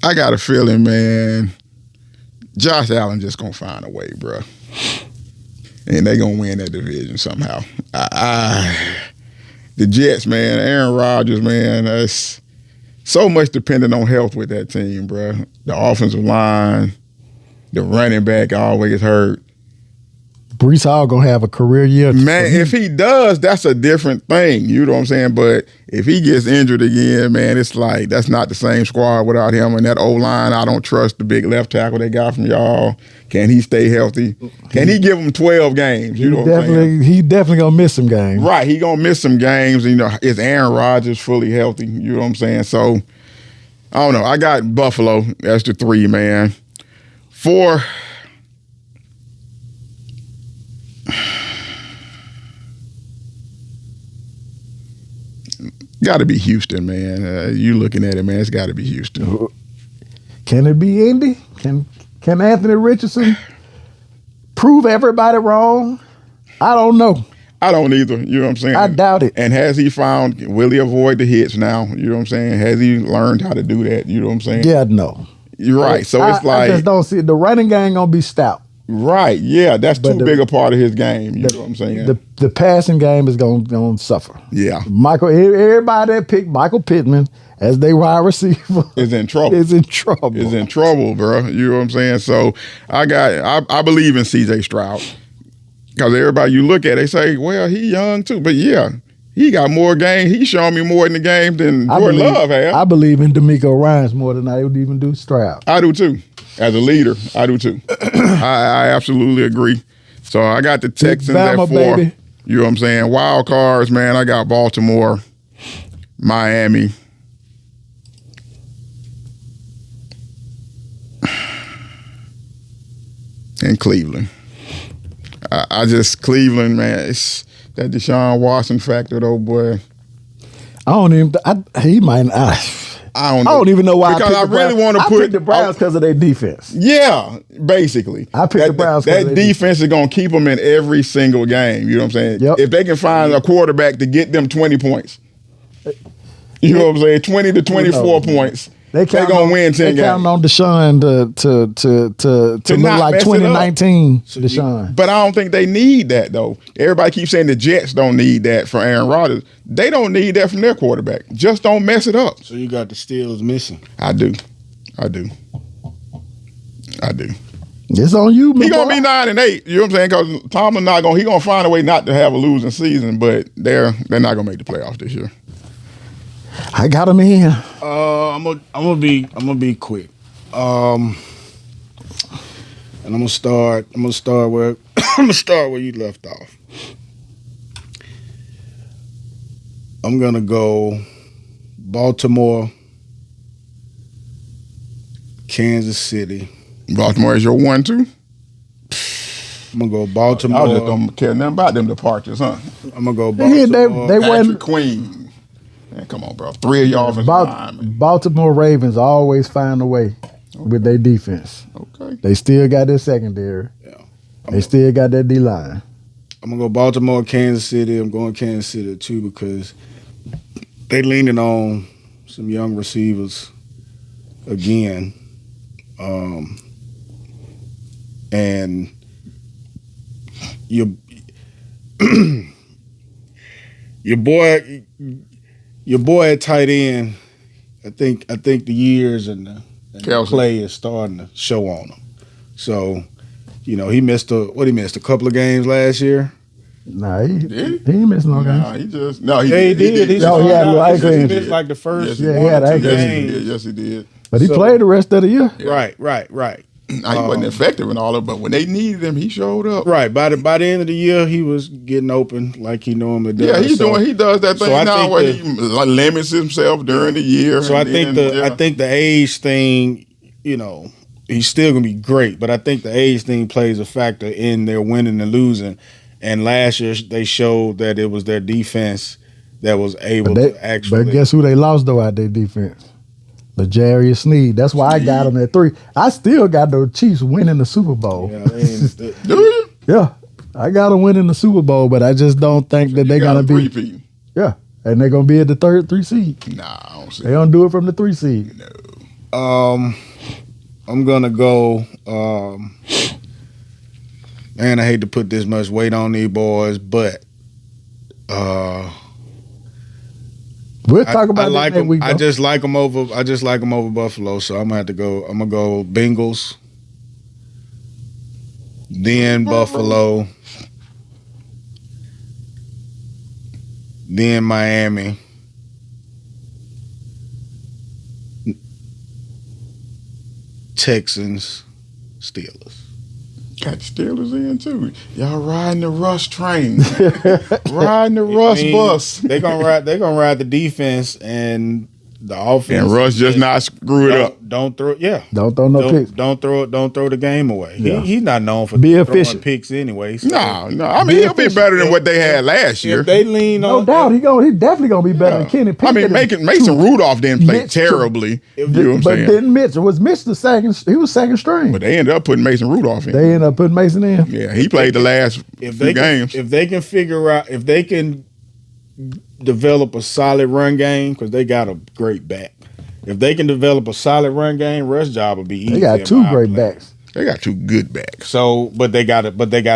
A: I got a feeling, man, Josh Allen just going to find a way, bro. And they going to win that division somehow. The Jets, man, Aaron Rodgers, man, that's so much dependent on health with that team, bro. The offensive line, the running back always hurt.
B: Brees Hall gonna have a career year.
A: Man, if he does, that's a different thing. You know what I'm saying? But if he gets injured again, man, it's like that's not the same squad without him. And that O-line, I don't trust the big left tackle they got from y'all. Can he stay healthy? Can he give them 12 games? You know what I'm saying?
B: He definitely gonna miss some games.
A: Right, he gonna miss some games. You know, is Aaron Rodgers fully healthy? You know what I'm saying? So I don't know. I got Buffalo. That's the 3, man. 4. Got to be Houston, man. You looking at it, man. It's got to be Houston.
B: Can it be Indy? Can Anthony Richardson prove everybody wrong? I don't know.
A: I don't either. You know what I'm saying?
B: I doubt it.
A: And has he found, will he avoid the hits now? You know what I'm saying? Has he learned how to do that? You know what I'm saying?
B: Yeah, no.
A: You're right. So it's like.
B: I just don't see it. The running game going to be stout.
A: Right. Yeah, that's too big a part of his game. You know what I'm saying?
B: The passing game is going to suffer.
A: Yeah.
B: Everybody that picked Michael Pittman as their wide receiver
A: is in trouble.
B: Is in trouble.
A: Is in trouble, bro. You know what I'm saying? So I believe in CJ Stroud. Because everybody you look at, they say, well, he young too. But yeah, he got more game. He's showing me more in the game than Jordan Love has.
B: I believe in D'Amico Ryans more than I would even do Stroud.
A: I do too. As a leader, I do too. I absolutely agree. So I got the Texans
B: Bama,
A: at 4.
B: baby.
A: You know what I'm saying? Wild cards, man. I got Baltimore, Miami. And Cleveland. Cleveland, man, it's that Deshaun Watson factor, though, boy.
B: I don't even, he might, I don't even know why.
A: Because I really want to put.
B: I picked the Browns because of their defense.
A: Yeah, basically.
B: I picked the Browns because
A: that defense is going to keep them in every single game. You know what I'm saying?
B: Yep.
A: If they can find a quarterback to get them 20 points. You know what I'm saying? 20 to 24 points. They're going to win 10 games.
B: They counting on Deshaun to look like 2019 Deshaun.
A: But I don't think they need that, though. Everybody keeps saying the Jets don't need that from Aaron Rodgers. They don't need that from their quarterback. Just don't mess it up.
C: So you got the Steelers missing.
A: I do.
B: It's on you, man.
A: He's going to be 9-8. You know what I'm saying? Because Tomlin he's going to find a way not to have a losing season, but they're not going to make the playoffs this year.
B: I got him in.
C: I'm gonna be quick. And I'm gonna start where you left off. I'm gonna go Baltimore, Kansas City.
A: Baltimore is your 1-2?
C: I'm gonna go Baltimore.
A: I just don't care nothing about them departures, huh?
C: I'm gonna go Baltimore.
B: They
A: Patrick Queen. Man, come on, bro. 3 of y'all offensive linemen.
B: Baltimore Ravens always find a way with their defense.
A: Okay.
B: They still got their secondary.
C: Yeah.
B: They still got their D-line.
C: I'm going to go Baltimore, Kansas City. I'm going Kansas City, too, because they leaning on some young receivers again. And your boy at tight end, I think the years and the play is starting to show on him. So, he missed a couple of games last year.
B: Nah, he ain't missed no games.
C: He did. He missed like the first
B: he had 2
C: games.
A: Yes, he did.
B: But he played the rest of the year.
C: Yeah. Right.
A: He wasn't effective and all of it, but when they needed him, he showed up.
C: Right. By the end of the year, he was getting open like he normally does.
A: Yeah, he does that thing now where he limits himself during the year.
C: So I think the age thing, he's still gonna be great, but I think the age thing plays a factor in their winning and losing. And last year they showed that it was their defense that was able to actually.
B: But guess who they lost though out their defense? L'Jarius Sneed. That's why I got him at 3. I still got the Chiefs winning the Super Bowl.
A: Yeah, do you?
B: Yeah, I got them winning the Super Bowl, but I just don't think that they're gonna be.
A: Repeat.
B: Yeah, and they're gonna be at the 3 seed.
A: Nah, I don't see.
B: They don't do it from the 3 seed.
A: No.
C: I'm gonna go. Man, I hate to put this much weight on these boys, but
B: we'll talk about it next week.
C: I just like them over Buffalo, so I'm gonna go Bengals. then Buffalo, then Miami, Texans, Steelers.
A: Got the Steelers in too. Y'all riding the Russ train. Riding the Russ bus.
C: They gonna ride the defense and the offense.
A: And Russ just not screw it up.
C: Don't throw. Yeah.
B: Don't throw no picks.
C: Don't throw the game away.
B: Yeah.
C: He's not known for
B: Be
C: throwing
B: efficient.
C: picks anyway. So
A: No. I mean, he'll be better than what they had last year.
C: if they lean
B: No
C: on,
B: doubt, he definitely gonna be better than Kenny Pickett.
A: I mean, Mason Rudolph didn't play
B: Mitch
A: terribly. You know what I'm
B: but
A: saying?
B: didn't Mitch? Was Mitch the second? He was second string.
A: But they ended up putting Mason Rudolph in.
B: They ended up putting Mason in.
A: Yeah, he played the last
C: if
A: few
C: they
A: games.
C: if they can figure out if they can develop a solid run game because they got a great back. If they can develop a solid run game, Russ' job will be easy.
B: They got two great backs.
A: They got two good backs.
C: So, but they got to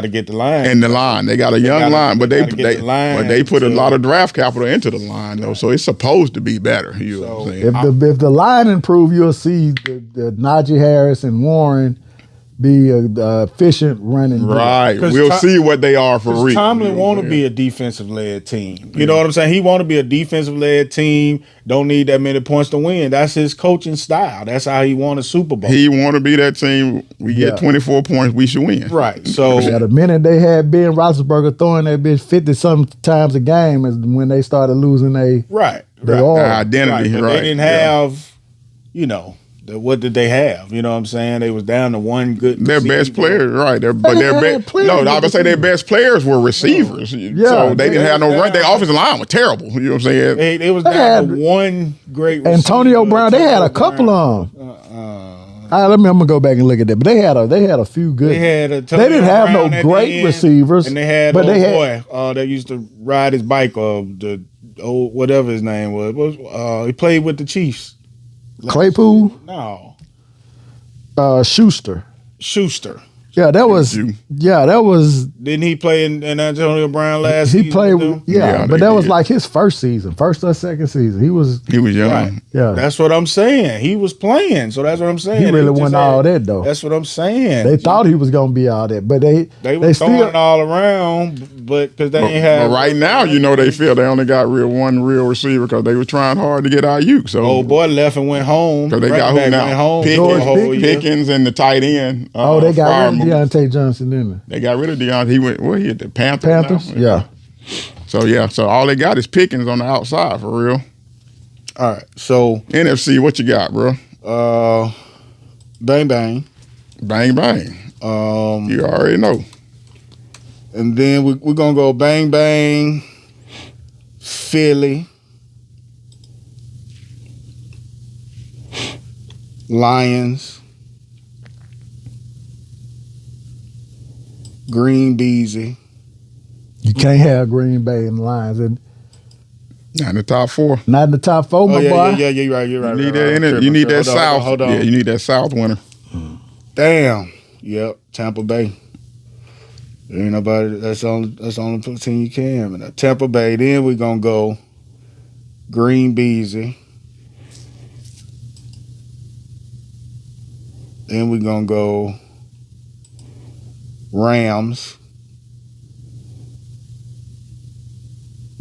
C: get the line.
A: And the line, they got a young line, but they
C: gotta get the line
A: but they put a
C: to-
A: lot of draft capital into the line though, so it's supposed to be better. You know what I'm saying?
B: If the line improve, you'll see the Najee Harris and Warren be a efficient running back.
A: Right,
C: 'Cause
A: we'll see what they are for real.
C: Tomlin
A: You know
C: want
A: what
C: to
A: I'm
C: be a defensive led team. You know what I'm saying? He want to be a defensive led team. Don't need that many points to win. That's his coaching style. That's how he won a Super Bowl.
A: He want to be that team. We get
B: Yeah.
A: 24 points, we should win.
C: right. So
B: Yeah, the minute they had Ben Roethlisberger throwing that bitch 50-something times a game is when they started losing
C: right.
B: their
C: right.
B: all.
A: Identity,
C: But
A: right?
C: they didn't have, what did they have? You know what I'm saying? They was down to one good.
A: Their
C: receiver.
A: best players, right? Their
B: had
A: best.
B: plenty
A: No,
B: of
A: I was gonna say their best players were receivers. So they
B: they
A: didn't have no
C: had-
A: run. Their offensive line was terrible. You know what I'm saying?
C: They was
B: They
C: down to
B: had-
C: one great receiver.
B: Antonio Brown, they had a couple of them. I'm gonna go back and look at that. But they had a few good.
C: They had
B: They
C: Antonio
B: didn't have
C: Brown
B: no
C: at the
B: great
C: end,
B: receivers,
C: and they had
B: but they
C: boy that used to ride his bike. The old whatever his name was. He played with the Chiefs.
B: Claypool,
C: No,
B: Schuster.
C: Schuster.
B: Yeah, that was.
A: You.
B: Yeah, that was.
C: Didn't he play in Antonio Brown last
B: He
C: season?
B: played.
C: with them?
B: Yeah,
A: Yeah,
B: but
A: they
B: that was
A: did.
B: like his first or second season. He was.
A: He was young.
C: Right.
B: Yeah,
C: That's what I'm saying. He was playing, so that's what I'm saying.
B: he really
C: just
B: wasn't
C: had-
B: all that though.
C: That's what I'm saying.
B: They thought he was gonna be all that, but
C: they were throwing
B: still.
C: it all around, but because they
A: But,
C: ain't have
A: but right now, they feel they only got one real receiver because they were trying hard to get Ayuk. So
C: Old boy left and went home.
A: because they
C: Running
A: got who
C: back
A: now?
C: went home
A: Pickens,
C: for the whole year.
A: Pickens and the tight end.
B: Oh, they got rid of
A: Freiermuth.
B: Deontay Johnson, didn't
A: They got rid of Deion. He went. He at the Panthers.
B: they? Panthers.
A: now?
B: Yeah.
A: So all they got is Pickens on the outside for real.
C: All right, so
A: NFC, what you got, bro?
C: bang bang.
A: Bang bang. You already know.
C: And then we're gonna go bang bang, Philly, Lions, Green Beezy.
B: You can't have Green Bay and the Lions, and
A: Not in the top four.
B: not in the top four, my boy.
C: yeah, you're right.
A: You need
C: right,
A: that.
C: right.
A: In it. You need that
C: Hold on,
A: South.
C: Hold on.
A: Yeah, you need that South winner.
C: Damn. Yep. Tampa Bay. There ain't nobody. That's the only team you can. But Tampa Bay. Then we're gonna go Green Beezy. Then we're gonna go Rams.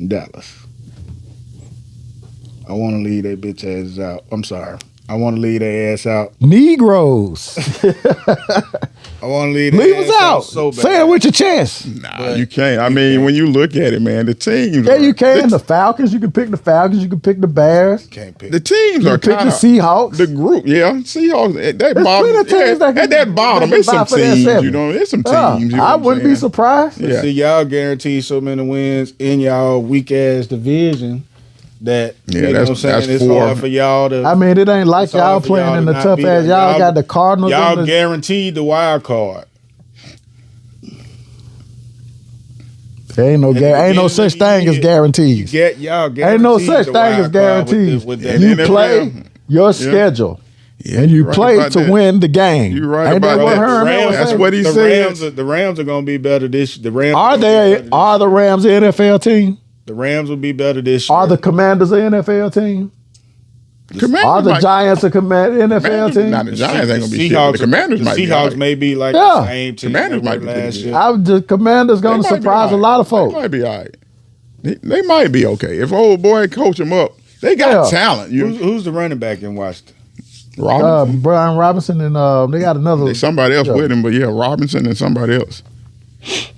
C: Dallas. I want to leave they bitch asses out. I'm sorry. I want to leave their ass out.
B: Negroes.
C: I want to leave their
B: Leave
C: ass
B: us out.
C: so bad.
B: Say it with your chest.
A: Nah, you can't. I mean, when you look at it, man, the teams.
B: Yeah, you can.
A: The,
B: The Falcons, you can pick the Falcons, you can pick the Bears,
C: Can't pick.
A: the teams
B: you
A: are
B: can pick
A: kind
B: the
A: of
B: Seahawks.
A: the group. Yeah, Seahawks. At that
B: There's
A: bottom,
B: plenty of teams that can-
A: at that bottom,
B: that
A: it's
B: can
A: some
B: vie for that
A: teams.
B: seven.
A: You know, there's some
B: Yeah,
A: teams. You know
B: I
A: what I'm
B: wouldn't be
A: saying?
B: surprised.
A: Yeah.
C: See, y'all guarantee so many wins in y'all weak ass division that
A: Yeah,
C: you know
A: that's-
C: what I'm saying.
A: that's
C: It's
A: four.
C: hard for y'all to.
B: I mean, it ain't like
C: It's hard
B: y'all
C: for
B: playing
C: y'all
B: in
C: to
B: the
C: not
B: tough
C: be
B: ass.
C: there.
B: Y'all
C: Y'all-
B: got the Cardinals.
C: y'all
B: and the,
C: guaranteed the wild card.
B: there ain't no
C: At the
B: ain't no
C: beginning
B: such
C: of the
B: thing as
C: year,
B: guarantees.
C: Get y'all guaranteed.
B: Ain't no such
C: the
B: thing as
C: wild card
B: guarantees.
C: with
A: And
C: that.
B: You
A: NFL.
B: play your schedule,
A: Yeah,
B: and you
A: you're right
B: play
A: about
B: to
A: that.
B: win the game.
A: You're right
B: Ain't
A: about
B: that what
A: that.
B: Herman
C: Rams-
B: was
A: That's
B: saying?
A: what he
C: the
A: said.
C: The Rams are going to be better this. The Rams
B: Are
C: gonna be better
B: they?
C: this
B: Are the Rams the NFL team?
C: The Rams will be better this year.
B: Are the Commanders the NFL team? Are the Giants a NFL team?
A: Nah, the Giants ain't gonna be shit.
C: Seahawks,
A: The Commanders might be.
C: Seahawks may be like
B: Yeah.
C: the same team.
A: Commanders might be
C: last
A: pretty
C: year.
B: The Commanders going to
A: They might be
B: surprise a
A: all
B: lot of
A: right.
B: folks.
A: They might be all right. They might be okay. If old boy coach them up, they got talent.
C: Who's the running back in Washington?
A: Robinson.
B: Brian Robinson and they got another.
A: There's somebody else with him, but yeah, Robinson and somebody else.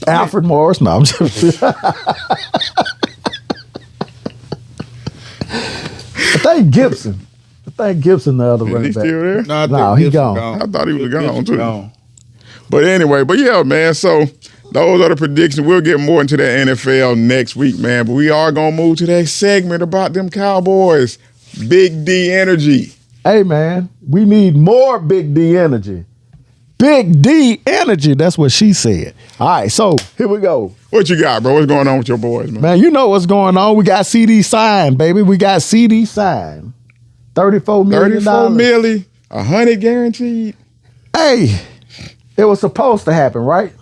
B: Alfred Morris. No, I'm just. I think Gibson. The other
A: Is
B: running
A: he
B: back.
A: still there?
B: No, he gone.
A: I thought he was gone too.
C: Gone.
A: But anyway, yeah, man. So those are the predictions. We'll get more into that NFL next week, man. But we are gonna move to that segment about them Cowboys. Big D energy.
B: Hey, man, we need more Big D energy. Big D energy. That's what she said. All right, so here we go.
A: What you got, bro? What's going on with your boys, man?
B: Man, you know what's going on. We got CD signed, baby. We got CD signed. $34 million.
A: 34 milli, 100 guaranteed.
B: Hey, it was supposed to happen, right?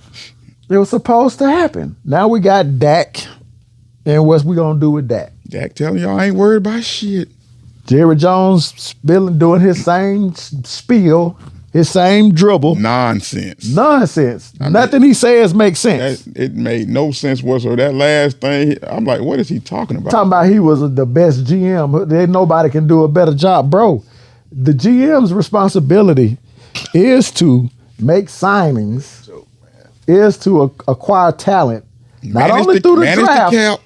B: It was supposed to happen. Now we got Dak, and what's we gonna do with Dak?
A: Dak telling y'all I ain't worried about shit.
B: Jerry Jones doing his same spiel, his same dribble.
A: Nonsense.
B: Nonsense. Nothing he says makes sense.
A: It made no sense whatsoever. That last thing, I'm like, what is he talking about?
B: Talking about he was the best GM. There nobody can do a better job. Bro, the GM's responsibility is to make signings, is to acquire talent, not only through the draft.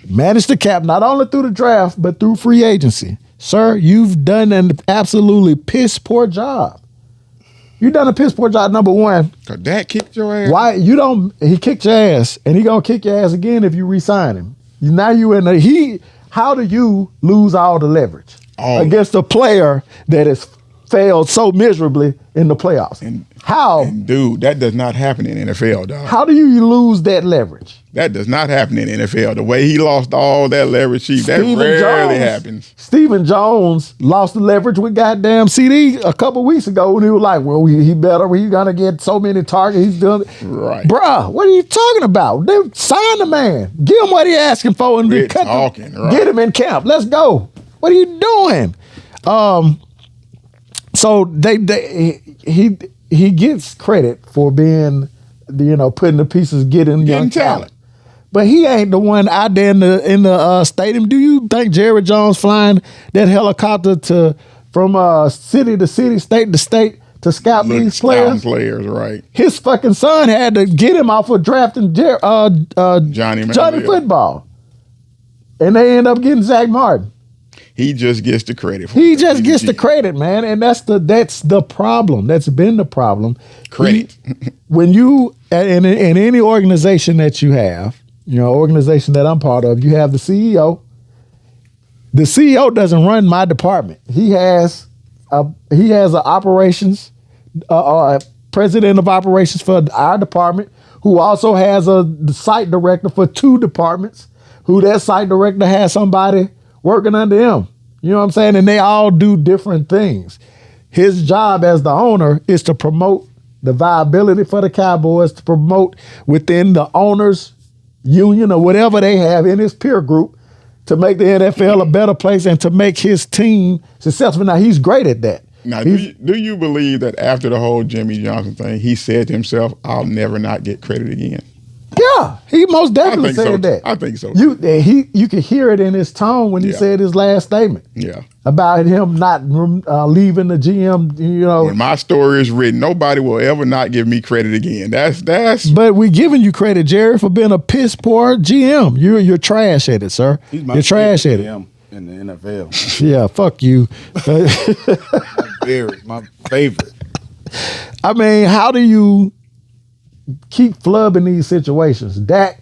B: Manage the cap, not only through the draft, but through free agency. Sir, you've done an absolutely piss poor job. You've done a piss poor job, number one.
A: Cause Dak kicked your ass.
B: Why you don't? He kicked your ass, and he gonna kick your ass again if you re-sign him. Now you in the How do you lose all the leverage against a player that has failed so miserably in the playoffs? How?
A: Dude, that does not happen in NFL, dog.
B: How do you lose that leverage?
A: That does not happen in NFL. The way he lost all that leverage, that rarely happens.
B: Stephen Jones lost the leverage with goddamn CD a couple weeks ago when he was like, well, he's going to get so many targets. He's doing it.
A: Right.
B: Bruh, what are you talking about? They sign the man. Give him what he asking for and
A: We're talking, right.
B: Get him in camp. Let's go. What are you doing? So he gets credit for being, putting the pieces, getting young talent. But he ain't the one out there in the stadium. Do you think Jerry Jones flying that helicopter from city to city, state to state to scout these players?
A: Right.
B: His fucking son had to get him off of drafting Johnny Football, and they end up getting Zach Martin.
A: He just gets the credit.
B: He just gets the credit, man, and that's the problem. That's been the problem.
A: Credit.
B: When you in any organization that you have, organization that I'm part of, you have the CEO. The CEO doesn't run my department. He has a operations, president of operations for our department, who also has a site director for two departments, who that site director has somebody working under him. You know what I'm saying? And they all do different things. His job as the owner is to promote the viability for the Cowboys, to promote within the owners union or whatever they have in his peer group, to make the NFL a better place and to make his team successful. Now, he's great at that.
A: Now, do you believe that after the whole Jimmy Johnson thing, he said to himself, I'll never not get credit again?
B: Yeah, he most definitely said that.
A: I think so.
B: You could hear it in his tone when he said his last statement.
A: Yeah.
B: About him not leaving the GM,
A: When my story is written, nobody will ever not give me credit again. That's.
B: But we giving you credit, Jerry, for being a piss poor GM. You're trash at it, sir. You're trash at it.
C: GM in the NFL.
B: Yeah, fuck you.
C: My favorite.
B: I mean, how do you keep flubbing these situations? Dak,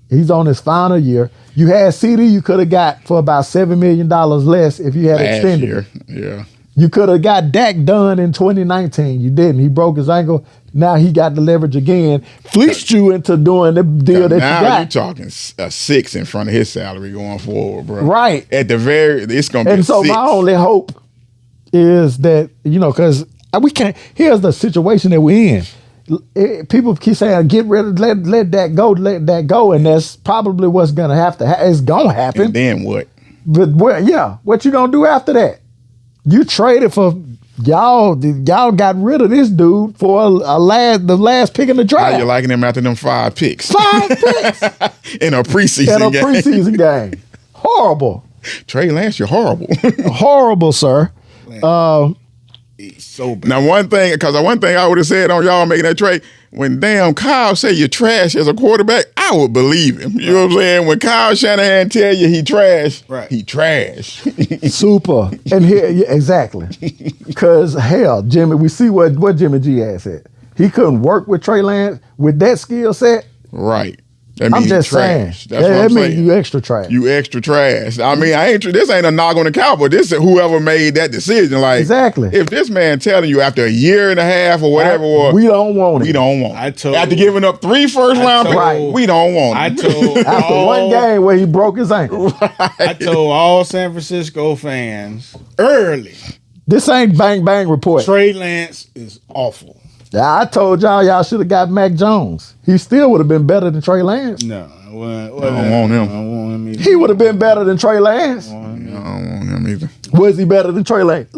B: he's on his final year. You had CD you could have got for about $7 million less if you had extended it.
A: Yeah.
B: You could have got Dak done in 2019. You didn't. He broke his ankle. Now he got the leverage again. Fleeced you into doing the deal that you got.
A: Now you're talking a 6 in front of his salary going forward, bro.
B: Right.
A: It's going to be
B: And so 6. My only hope is that, because we can't. Here's the situation that we're in. People keep saying, get rid of, let that go, and that's probably what's gonna have to. It's gonna happen.
A: And then what?
B: But what you gonna do after that? You traded for y'all got rid of this dude for the last pick in the draft.
A: How you liking him after them 5 picks?
B: 5 picks
A: in a preseason game.
B: preseason game. Horrible.
A: Trey Lance, you're horrible.
B: Horrible, sir.
C: He's so bad.
A: Now, one thing I would have said on y'all making that trade, when damn Kyle say you're trash as a quarterback, I would believe him. You know what I'm saying? When Kyle Shanahan tell you he trash, he trash.
B: Super. And here, yeah, exactly. Because hell, Jimmy, we see what Jimmy G had said. He couldn't work with Trey Lance with that skill set.
A: Right. That
B: I'm
A: means
B: just
A: trash.
B: saying.
A: That's what I'm
B: that
A: saying.
B: means you extra trash.
A: You extra trash. I mean, this ain't a knock on the Cowboy. This is whoever made that decision. Like,
B: exactly.
A: If this man telling you after a year and a half or whatever,
B: we don't want it.
A: We don't want
C: I
A: it.
C: told,
A: after giving up 3 first-round picks, we don't want it.
C: I told
B: after one game where he broke his ankle.
C: I told all San Francisco fans early.
B: This ain't bang bang report.
C: Trey Lance is awful.
B: I told y'all should have got Mac Jones. He still would have been better than Trey Lance.
C: No, I
A: don't want him.
C: I don't want him either.
B: He would have been better than Trey Lance.
A: I don't want him either.
B: Was he better than Trey Lance?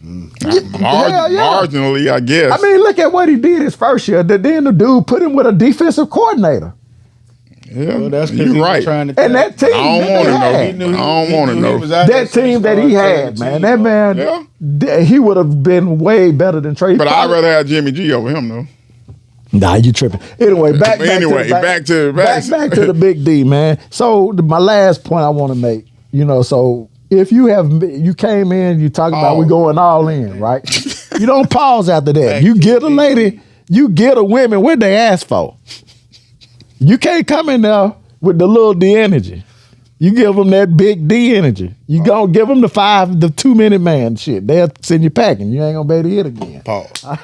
A: Marginally, I guess.
B: I mean, look at what he did his first year. Then the dude put him with a defensive coordinator.
A: Yeah,
C: well, that's
A: you're right.
C: Trying to
B: and that team,
A: I don't want to know. I don't want to know.
B: That team that he had, man. That man, he would have been way better than Trey.
A: But I'd rather have Jimmy G over him, though.
B: Nah, you tripping. Anyway, back to the big D, man. So my last point I want to make, so if you came in, you talk about we going all in, right? You don't pause after that. You get a lady, you get a women what they ask for. You can't come in there with the little D energy. You give them that big D energy. You gonna give them the 2-minute man shit. They'll send you packing. You ain't gonna be able to hit again.
C: Pause.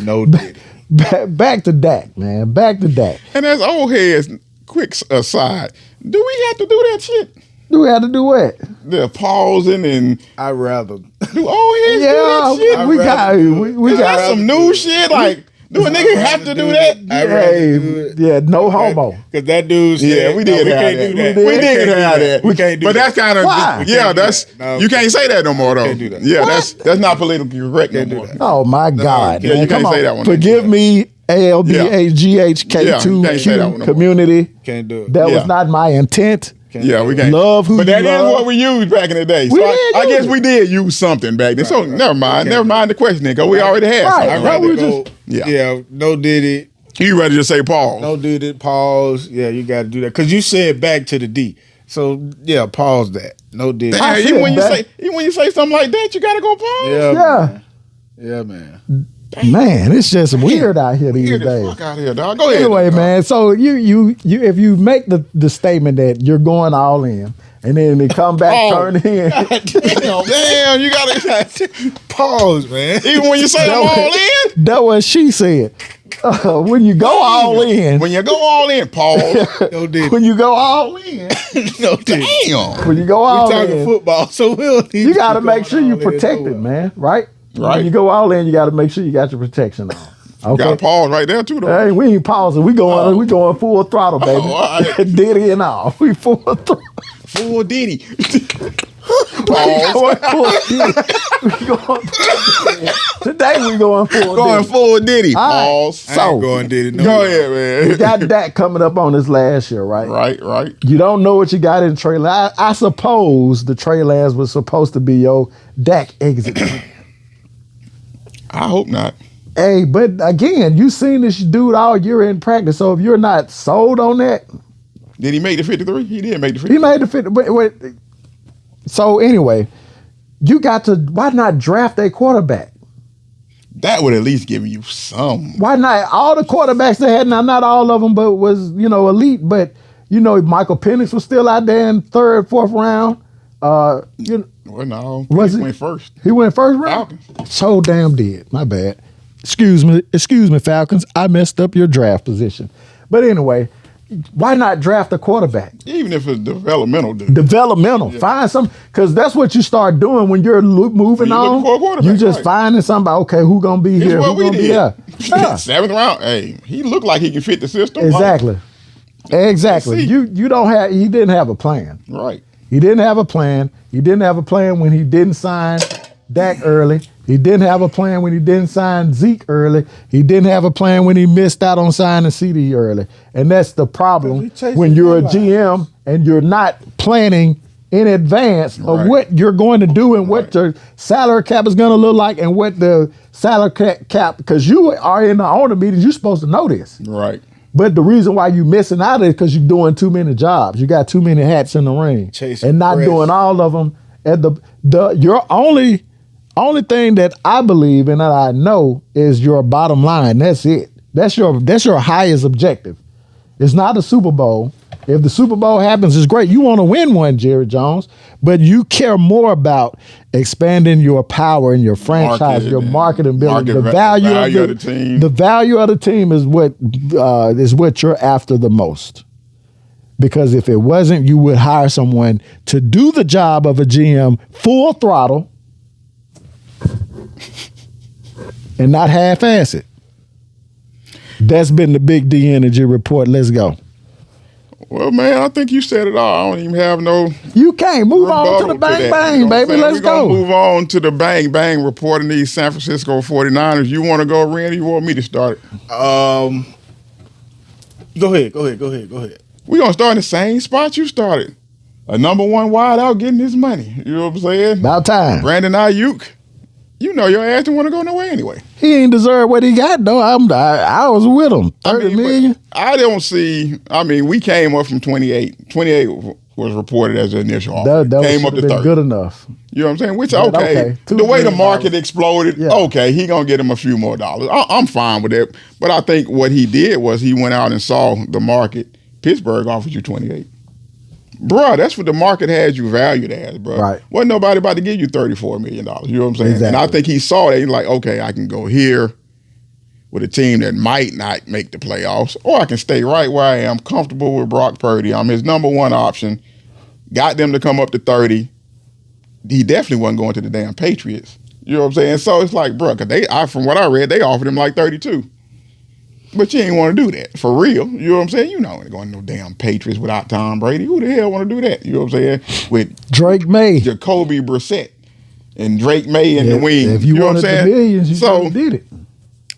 C: No diddy.
B: Back to Dak, man. Back to Dak.
A: And as old heads, quick aside, do we have to do that shit?
B: Do we have to do what?
A: The pausing and
C: I'd rather
A: do old heads do that shit?
B: We got
A: some new shit like. Do a nigga have to do that?
B: Yeah, no homo.
C: Because that dude's
A: we did have that. We did have that.
C: We can't do that.
A: But that's kind of you can't say that no more though.
C: Can't do that.
A: Yeah, that's not politically correct no more.
B: Oh my God.
A: Yeah, you can't say that one.
B: Forgive me, ALBHGHK2 community.
C: Can't do it.
B: That was not my intent.
A: Yeah, we can't.
B: Love who
A: but that
B: you
A: is
B: love.
A: what we used back in the day. So I guess we did use something back then. So never mind the questioning because we already had something.
C: I'd rather go, no diddy.
A: You rather just say pause.
C: No diddy, pause. Yeah, you got to do that. Because you said back to the D. So, yeah, pause that. No diddy.
A: Even when you say something like that, you got to go pause?
C: Yeah. Yeah, man.
B: Man, it's just weird out here these days.
A: Fuck out here, dog. Go ahead.
B: Anyway, man. So you if you make the statement that you're going all in, and then they come back turn in.
A: Damn, you gotta
C: pause, man.
A: Even when you say I'm all in.
B: That's what she said. When you go all in.
A: When you go all in, pause.
C: No diddy.
B: When you go all in.
C: No diddy.
A: Damn.
B: When you go all in.
C: We're talking football, so
B: you got to make sure you protected, man. Right.
A: Right.
B: When you go all in, you got to make sure you got your protection on. Okay.
A: You got to pause right there too, though.
B: Hey, we ain't pausing. We going full throttle, baby.
A: All right.
B: Diddy and all. We full throttle.
A: Full Diddy.
B: Pause. Today we going full
A: Going
B: Diddy.
A: full Diddy.
B: Pause.
C: So going Diddy.
A: Go ahead, man.
B: We got Dak coming up on this last year, right?
A: Right.
B: You don't know what you got in Trey Lance. I suppose the Trey Lance was supposed to be your Dak exit plan.
A: I hope not.
B: Hey, but again, you seen this dude all year in practice. So if you're not sold on that,
A: did he make the 53? He did make the 53.
B: he made the 50. So anyway, you got to. Why not draft a quarterback?
A: That would at least give you some.
B: Why not? All the quarterbacks they had, now not all of them, but was elite. But Michael Penix was still out there in 3rd, 4th round.
A: Well, no,
B: Was
A: he
B: it?
A: went first.
B: He went first round.
A: Falcons.
B: So damn did. My bad. Excuse me, Falcons. I messed up your draft position. But anyway, why not draft a quarterback?
A: Even if it's developmental, dude.
B: Developmental. Yeah. Find some, because that's what you start doing when you're moving on.
A: For a quarterback,
B: you just finding somebody. Okay, who gonna be here?
A: What
B: who
A: we
B: gonna
A: did.
B: be there? Yeah.
A: 7th round. Hey, he looked like he can fit the system.
B: Exactly. You don't have. He didn't have a plan.
A: Right.
B: He didn't have a plan. He didn't have a plan when he didn't sign Dak early. He didn't have a plan when he didn't sign Zeke early. He didn't have a plan when he missed out on signing CD early. And that's the problem when you're a GM and you're not planning in advance of what you're going to do and what your salary cap is going to look like and what the salary cap, because you are in the owner meetings, you're supposed to know this.
A: Right.
B: But the reason why you're missing out is because you're doing too many jobs. You got too many hats in the ring, and not doing all of them. At your only thing that I believe and that I know is your bottom line. That's it. That's your highest objective. It's not a Super Bowl. If the Super Bowl happens, it's great. You want to win one, Jerry Jones, but you care more about expanding your power and your franchise, your marketing ability. The value of the team. The value of the team is what you're after the most. Because if it wasn't, you would hire someone to do the job of a GM full throttle and not half-ass it. That's been the Big D Energy Report. Let's go.
A: Well, man, I think you said it all. I don't even have no.
B: You can't move on to the bang bang, baby. Let's go.
A: Move on to the bang bang reporting these San Francisco 49ers. You want to go, Randy? You want me to start it?
C: Go ahead.
A: We're going to start in the same spot you started. A number one wide out getting his money. You know what I'm saying?
B: About time.
A: Brandon Ayuk. You know your ass didn't want to go nowhere anyway.
B: He ain't deserve what he got, though. I was with him. 30 million.
A: I don't see. I mean, we came up from 28. 28 was reported as the initial offer.
B: That
A: came up to 30.
B: Good enough.
A: You know what I'm saying? Which, okay. The way the market exploded, okay, he going to get him a few more dollars. I'm fine with that. But I think what he did was he went out and saw the market. Pittsburgh offered you 28. Bruh, that's what the market has you valued as, bro.
B: Right.
A: Wasn't nobody about to give you $34 million. You know what I'm saying?
B: Exactly.
A: And I think he saw that. He's like, okay, I can go here with a team that might not make the playoffs, or I can stay right where I am, comfortable with Brock Purdy. I'm his number one option. Got them to come up to 30. He definitely wasn't going to the damn Patriots. You know what I'm saying? So it's like, bro, because from what I read, they offered him like 32. But you ain't want to do that for real. You know what I'm saying? You know, ain't going to no damn Patriots without Tom Brady. Who the hell want to do that? You know what I'm saying? With
B: Drake May,
A: Jacoby Brissett, and Drake May in the wing.
B: If you
A: know
B: wanted
A: what I'm saying?
B: The millions, you did it.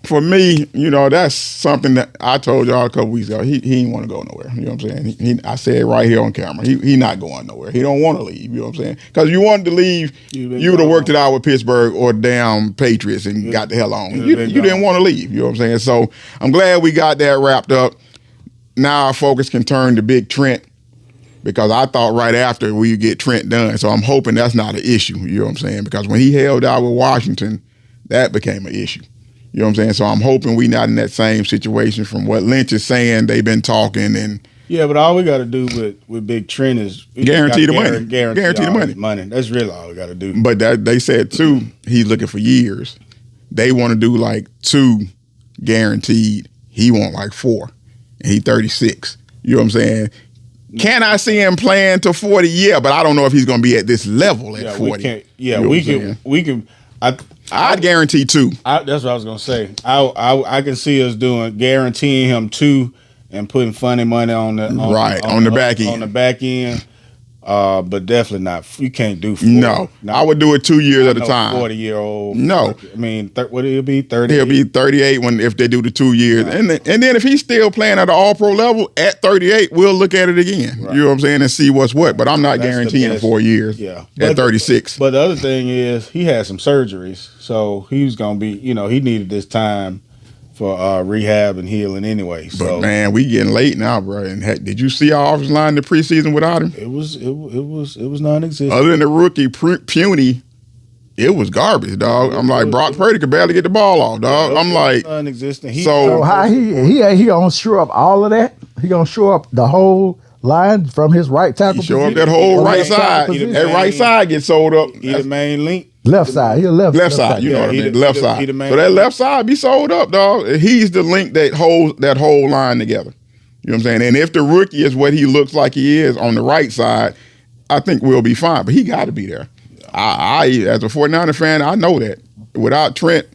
A: For me, you know, that's something that I told y'all a couple weeks ago. He ain't want to go nowhere. You know what I'm saying? I said it right here on camera. He not going nowhere. He don't want to leave. You know what I'm saying? Because you wanted to leave, you would have worked it out with Pittsburgh or damn Patriots and got the hell on. You didn't want to leave. You know what I'm saying? So I'm glad we got that wrapped up. Now our focus can turn to Big Trent, because I thought right after we get Trent done. So I'm hoping that's not an issue. You know what I'm saying? Because when he held out with Washington, that became an issue. You know what I'm saying? So I'm hoping we not in that same situation. From what Lynch is saying, they've been talking and
C: but all we got to do with Big Trent is
A: guarantee the money.
C: Guarantee the money. That's really all we got to do.
A: But they said too, he's looking for years. They want to do like 2 guaranteed. He want like 4, and he 36. You know what I'm saying? Can I see him playing to 40? Yeah, but I don't know if he's going to be at this level at 40.
C: We can.
A: I'd guarantee 2.
C: That's what I was gonna say. I can see us guaranteeing him 2 and putting funny money on the
A: back end.
C: On the back end. But definitely not. You can't do 4.
A: No, I would do it 2 years at a time.
C: 40-year-old.
A: No,
C: I mean, what he'll be 30.
A: He'll be 38 if they do the 2 years, right. and then if he's still playing at the All-Pro level at 38, we'll look at it again. Right. You know what I'm saying, and see what's what. But I'm not guaranteeing 4 years.
C: Yeah,
A: at 36.
C: But the other thing is he had some surgeries, so he was gonna be. You know, he needed this time for rehab and healing anyway. So,
A: but man, we getting late now, bro. And heck, did you see our offensive line in the preseason without him?
C: It was non-existent.
A: Other than the rookie Puny, it was garbage, dog. I'm like, Brock Purdy could barely get the ball off, dog. I'm like,
C: non-existent.
A: So
B: how he gonna shore up all of that? He gonna shore up the whole line from his right tackle.
A: Shore up that whole right side. That right side gets sold up.
C: He the main link.
B: Left side. He's left
A: side. You know what I mean? Left side.
C: So
A: that left side be sold up, dog. He's the link that holds that whole line together. You know what I'm saying? And if the rookie is what he looks like he is on the right side, I think we'll be fine. But he got to be there. I as a 49er fan, I know that. Without Trent,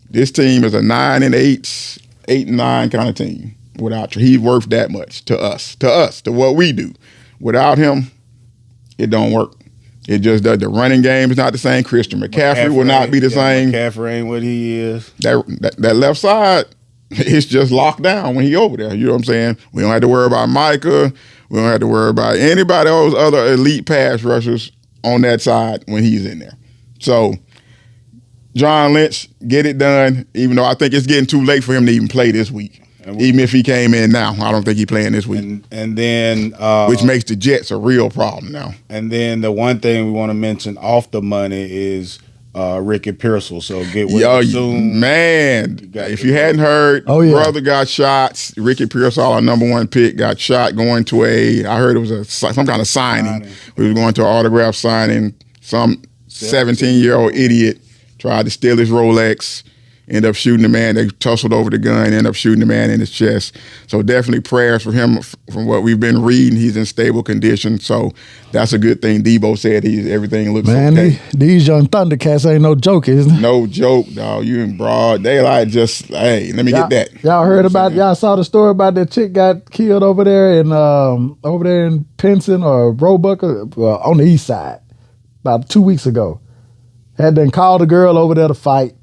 A: this team is a 9-8, 8-9 kind of team. Without Trent, he's worth that much to us, to what we do. Without him, it don't work. It just does. The running game is not the same. Christian McCaffrey will not be the same.
C: McCaffrey ain't what he is.
A: That left side, it's just locked down when he over there. You know what I'm saying? We don't have to worry about Micah. We don't have to worry about anybody else, other elite pass rushers on that side when he's in there. So, John Lynch, get it done, even though I think it's getting too late for him to even play this week. Even if he came in now, I don't think he's playing this week.
C: And then
A: which makes the Jets a real problem now.
C: And then the one thing we want to mention off the money is Ricky Pearsall. So get with him soon.
A: Man, if you hadn't heard, brother got shot. Ricky Pearsall, our number one pick, got shot going to I heard it was some kind of signing. We was going to an autograph signing. Some 17-year-old idiot tried to steal his Rolex. End up shooting the man. They tussled over the gun. End up shooting the man in his chest. So definitely prayers for him. From what we've been reading, he's in stable condition. So that's a good thing. Debo said everything looks okay.
B: Man, these young Thundercats ain't no joke, isn't it?
A: No joke, dog. You in broad daylight. Just hey, let me get that.
B: Y'all heard about? Y'all saw the story about that chick got killed over there in Pinson or Roebuck on the east side about 2 weeks ago. Had then called the girl over there to fight.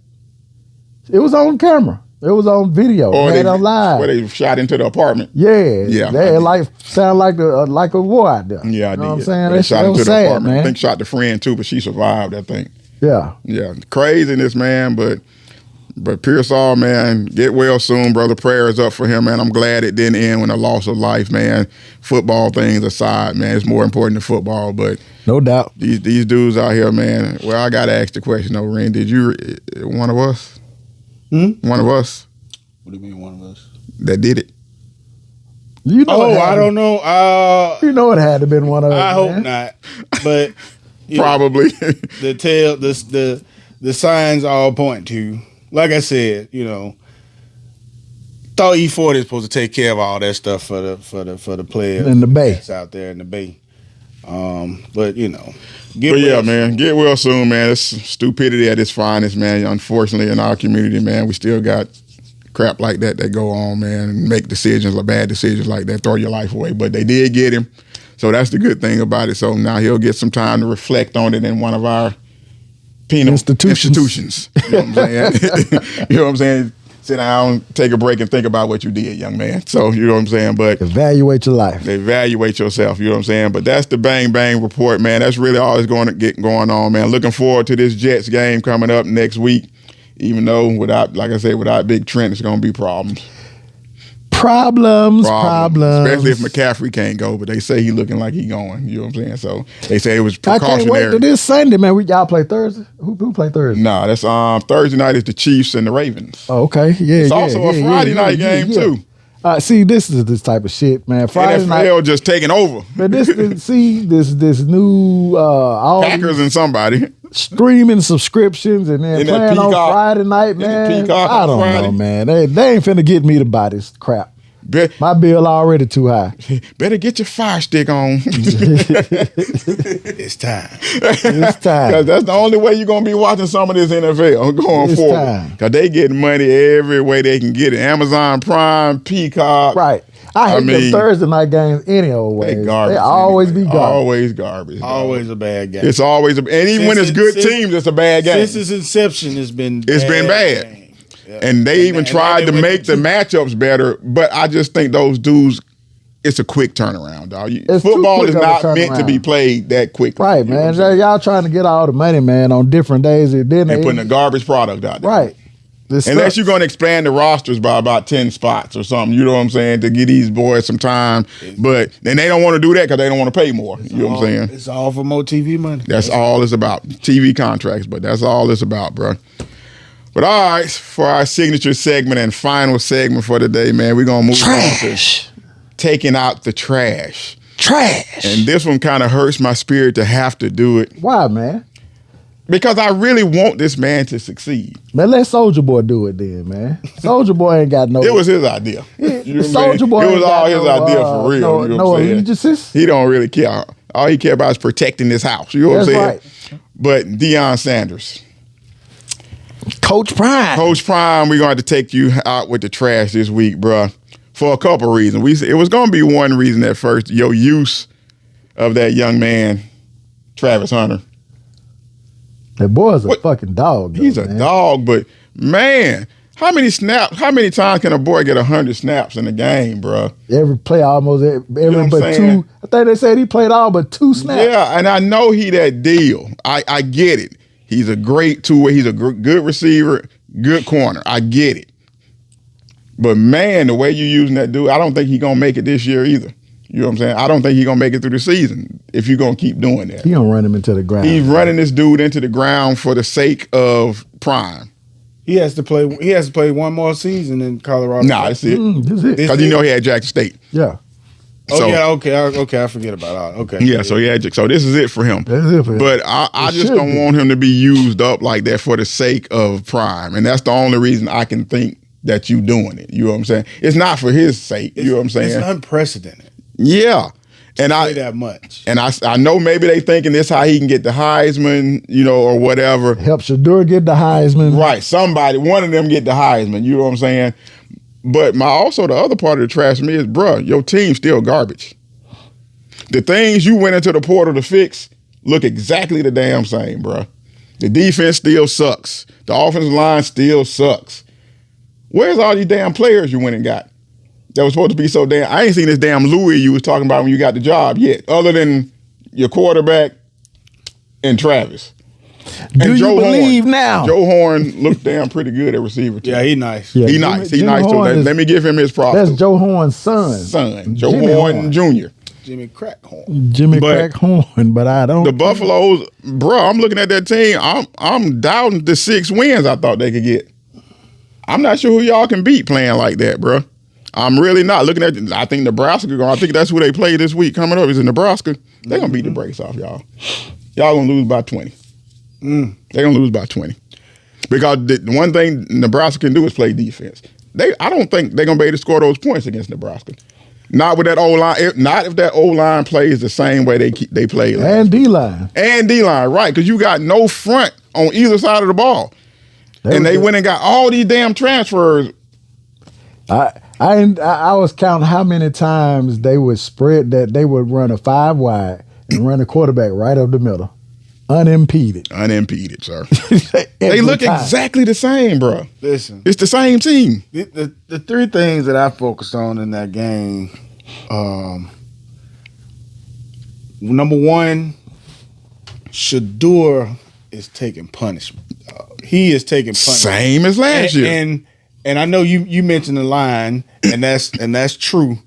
B: It was on camera. It was on video. They had on live.
A: Where they shot into the apartment.
B: Yeah. They sound like a war out there.
A: Yeah, I
B: you know
A: did.
B: what I'm saying?
A: They shot into the apartment.
B: Man.
A: I think shot the friend too, but she survived, I think.
B: Yeah.
A: Craziness, man, but Pearsall, man, get well soon, brother. Prayers up for him, man. I'm glad it didn't end with a loss of life, man. Football things aside, man, it's more important than football, but
B: no doubt.
A: These dudes out here, man. Well, I gotta ask the question though, Ren. Did you one of us? One of us.
C: What do you mean, one of us?
A: That did it.
B: You know
C: I don't know.
B: You know it had to have been one of us.
C: I hope not, but
A: probably
C: the signs all point to. Like I said, thought E40 is supposed to take care of all that stuff for the players
B: in the Bay.
C: That's out there in the Bay. But
A: man, get well soon, man. It's stupidity at its finest, man. Unfortunately, in our community, man, we still got crap like that go on, man, and make bad decisions like that, throw your life away. But they did get him, so that's the good thing about it. So now he'll get some time to reflect on it in one of our penal institutions. You know what I'm saying? You know what I'm saying? Sit down, take a break, and think about what you did, young man. So, you know what I'm saying? But
B: evaluate your life.
A: Evaluate yourself, you know what I'm saying? But that's the Bang Bang report, man. That's really all that's going to get going on, man. Looking forward to this Jets game coming up next week, even though without Big Trent, it's going to be problems.
B: Problems.
A: Especially if McCaffrey can't go, but they say he looking like he going. You know what I'm saying? So they say it was precautionary.
B: I can't wait to this Sunday, man. Y'all play Thursday? Who play Thursday?
A: Nah, that's Thursday night is the Chiefs and the Ravens.
B: Oh, okay. Yeah,
A: it's also a Friday night game too.
B: See, this is this type of shit, man. Friday
A: NFL
B: night
A: just taking over.
B: But this new all
A: Packers and somebody
B: streaming subscriptions and then playing on Friday night, man. I don't know, man. They ain't finna get me to buy this crap. My bill already too high.
A: Better get your Fire Stick on.
C: It's time.
B: It's time.
A: Because that's the only way you're going to be watching some of this NFL going forward. Because they get money every way they can get it. Amazon Prime, Peacock.
B: Right. I hate them Thursday night games any old way. They always be garbage.
A: Always garbage.
C: Always a bad game.
A: It's always and even when it's good teams, it's a bad game.
C: Since its inception, it's been
A: bad. Yeah. And they even tried to make the matchups better, but I just think those dudes, it's a quick turnaround, dog. Football is not meant to be played that quickly.
B: Right, man. Y'all trying to get all the money, man, on different days. And
A: putting a garbage product out there.
B: Right.
A: Unless you're going to expand the rosters by about 10 spots or something, you know what I'm saying, to give these boys some time. But then they don't want to do that because they don't want to pay more. You know what I'm saying?
C: It's all for more TV money.
A: That's all it's about. TV contracts, but that's all it's about, bro. But all right, for our signature segment and final segment for the day, man, we're going to move on to taking out the trash.
B: Trash.
A: And this one kind of hurts my spirit to have to do it.
B: Why, man?
A: Because I really want this man to succeed.
B: Man, let Soulja Boy do it then, man. Soulja Boy ain't got no...
A: It was his idea.
B: Soulja Boy
A: it was all his idea for real. You know what I'm saying? He don't really care. All he care about is protecting this house. You know what I'm saying? Right. But Deion Sanders...
B: Coach Prime,
A: we're going to have to take you out with the trash this week, bruh, for a couple reasons. It was going to be one reason at first, your use of that young man Travis Hunter.
B: That boy's a fucking dog. Though,
A: He's a
B: man.
A: dog, but man, how many times can a boy get 100 snaps in a game, bro?
B: Every play, almost every
A: what I'm
B: but
A: saying?
B: 2. I think they said he played all but 2 snaps.
A: Yeah, and I know he that deal. I get it. He's a great two-way. He's a good receiver, good corner. I get it. But man, the way you using that dude, I don't think he's gonna make it this year either. You know what I'm saying? I don't think he's gonna make it through the season if you're gonna keep doing that.
B: He gonna run him into the ground.
A: He's running this dude into the ground for the sake of prime.
C: He has to play. He has to play one more season in Colorado.
A: Nah, that's it.
B: That's it.
A: Because you know he had Jackson State.
B: Yeah.
C: Oh
A: So-
C: yeah, okay. I forget about it. Okay.
A: Yeah, so so this is it for him.
B: That's it for him.
A: But I
B: It
A: just
B: should
A: don't
B: be.
A: want him to be used up like that for the sake of prime. And that's the only reason I can think that you doing it. You know what I'm saying? It's not for his sake. You know what I'm saying?
C: It's unprecedented.
A: Yeah. And
C: Play that much.
A: And I know maybe they thinking this how he can get the Heisman, or whatever.
B: Help Shador get the Heisman.
A: Right. One of them get the Heisman. You know what I'm saying? But the other part of the trash for me is, bruh, your team's still garbage. The things you went into the portal to fix look exactly the damn same, bruh. The defense still sucks. The offensive line still sucks. Where's all these damn players you went and got? That was supposed to be so damn. I ain't seen this damn Louis you was talking about when you got the job yet, other than your quarterback and Travis.
B: Do
A: and
B: you
A: Joe
B: believe
A: Horn.
B: now?
A: Joe Horn looked damn pretty good at receiver too.
C: Yeah, he nice.
B: Yeah,
A: He nice. He
B: Jimmy
A: nice too.
B: Horn
A: Let me give him his props.
B: That's
A: too.
B: Joe Horn's son.
A: Joe
B: Jimmy
A: Horn Jr.
C: Jimmy Crackhorn.
B: Jimmy
A: But-
B: Crackhorn, but I don't.
A: The Buffaloes, bro. I'm looking at that team. I'm doubting the 6 wins I thought they could get. I'm not sure who y'all can beat playing like that, bro. I'm really not looking at. I think Nebraska. I think that's who they play this week coming up. Is in Nebraska. They're gonna beat the brakes off y'all. Y'all gonna lose by 20. They're gonna lose by 20 because the one thing Nebraska can do is play defense. I don't think they're gonna be able to score those points against Nebraska. Not with that O line. Not if that O line plays the same way they play.
B: and D-line.
A: And D-line, right, because you got no front on either side of the ball. They went and got all these damn transfers.
B: I was counting how many times they would spread that they would run a 5 wide and run a quarterback right up the middle, unimpeded.
A: Unimpeded, sir. They
B: Every
A: look
B: time.
A: exactly the same, bro.
C: Listen,
A: It's the same team.
C: the 3 things that I focused on in that game. Number 1, Shador is taking punishment. He is taking punishment.
A: Same as last year.
C: And I know you mentioned the line, and that's true,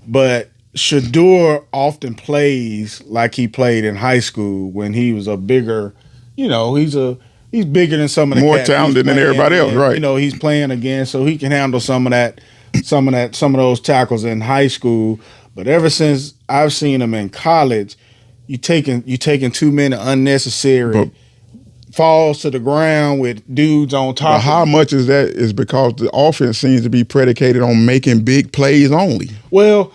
C: but Shador often plays like he played in high school when he was a bigger, he's bigger than some of the
A: More
C: cats he's
A: talented than
C: playing
A: everybody else,
C: against.
A: right.
C: He's playing again, so he can handle some of those tackles in high school. But ever since I've seen him in college, you taking too many unnecessary falls to the ground with dudes on top.
A: But how much is that is because the offense seems to be predicated on making big plays only.
C: Well,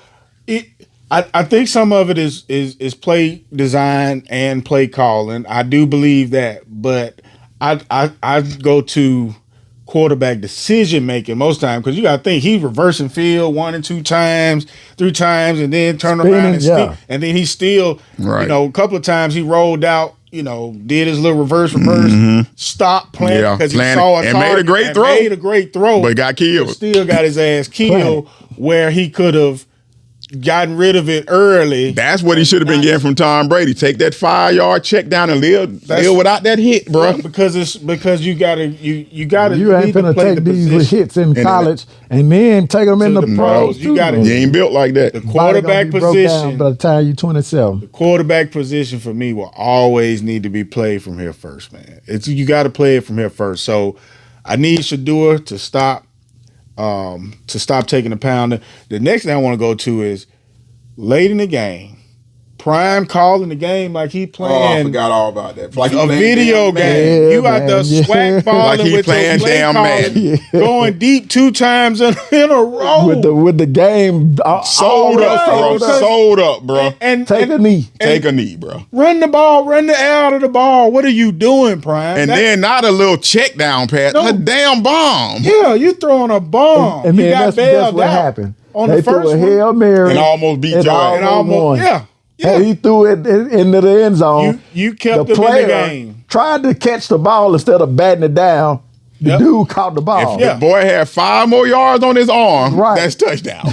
C: I think some of it is play design and play calling. I do believe that, but I go to quarterback decision making most time because you got to think he's reversing field 1 and 2 times, 3 times, and then turn around and then he's still
A: Right.
C: a couple of times he rolled out. Did his little reverse, stopped playing because he saw a
A: and
C: target
A: made a great throw.
C: Made a great throw,
A: But got killed.
C: Still got his ass killed where he could have gotten rid of it early.
A: That's what he should have been getting from Tom Brady. Take that 5-yard check down and live without that hit, bro.
C: Yeah, because you gotta
B: You ain't finna take these hits in college and then take them in the pros.
C: You gotta-
A: You ain't built like that.
C: The quarterback position.
B: By the time you 27,
C: Quarterback position for me will always need to be played from here first, man. You got to play it from here first. So I need Shador to stop taking the pounder. The next thing I want to go to is late in the game. Prime calling the game like he playing
A: all about that. Like
C: a video game.
B: Yeah,
C: You out there
B: man. Yeah.
C: swag balling
A: Like he
C: with
A: playing
C: your play
A: damn
C: calling,
A: Madden.
C: going deep 2 times in a row.
B: with the game
A: Sold up, bro.
C: and
B: Take a knee.
A: Take a knee, bro.
C: run the ball, run the air out of the ball. What are you doing, Prime?
A: And then not a little check down pass, a damn bomb.
C: yeah, you throwing a bomb.
B: And
C: you
B: then
C: got
B: that's
C: bailed
B: what
C: out
B: happened.
C: on
B: they
C: the first
B: threw a
C: one.
B: Hail Mary
A: And almost beat
B: and
A: y'all.
C: And
B: almost won.
C: yeah.
B: and he threw it into the end zone.
C: You kept him in the game.
B: Tried to catch the ball instead of batting it down. The dude caught the ball.
A: If the boy had 5 more yards on his arm, that's touchdown.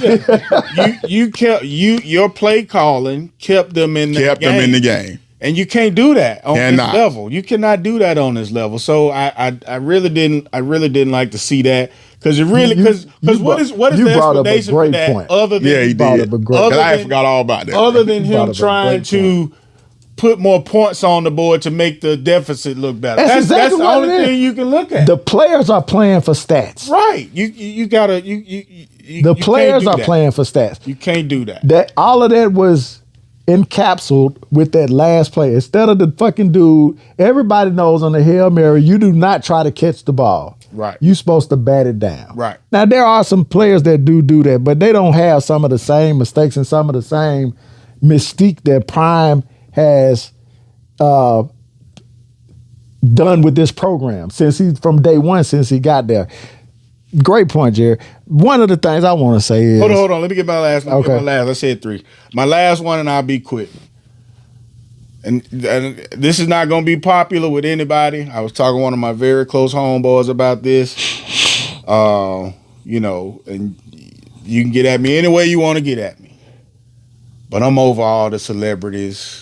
C: you kept your play calling kept them in the game. And you can't do that on this level. You cannot do that on this level. So I really didn't like to see that because what is the explanation for that point. Other than
A: he did. Because I forgot all about that.
C: Other than him trying to put more points on the board to make the deficit look better. That's the only thing you can look at.
B: The players are playing for stats.
C: Right. You gotta
B: the players are playing for stats.
C: You can't do that.
B: That all of that was encapsulated with that last play. Instead of the fucking dude, everybody knows on the Hail Mary, you do not try to catch the ball.
C: Right.
B: You're supposed to bat it down.
C: Right.
B: Now, there are some players that do that, but they don't have some of the same mistakes and some of the same mystique that Prime has done with this program from day one since he got there. Great point, Jerry. One of the things I want to say is...
C: Hold on. Let me get my last one. Okay. I said 3. My last one, and I'll be quick. And this is not going to be popular with anybody. I was talking to one of my very close homeboys about this. And you can get at me any way you want to get at me. But I'm over all the celebrities...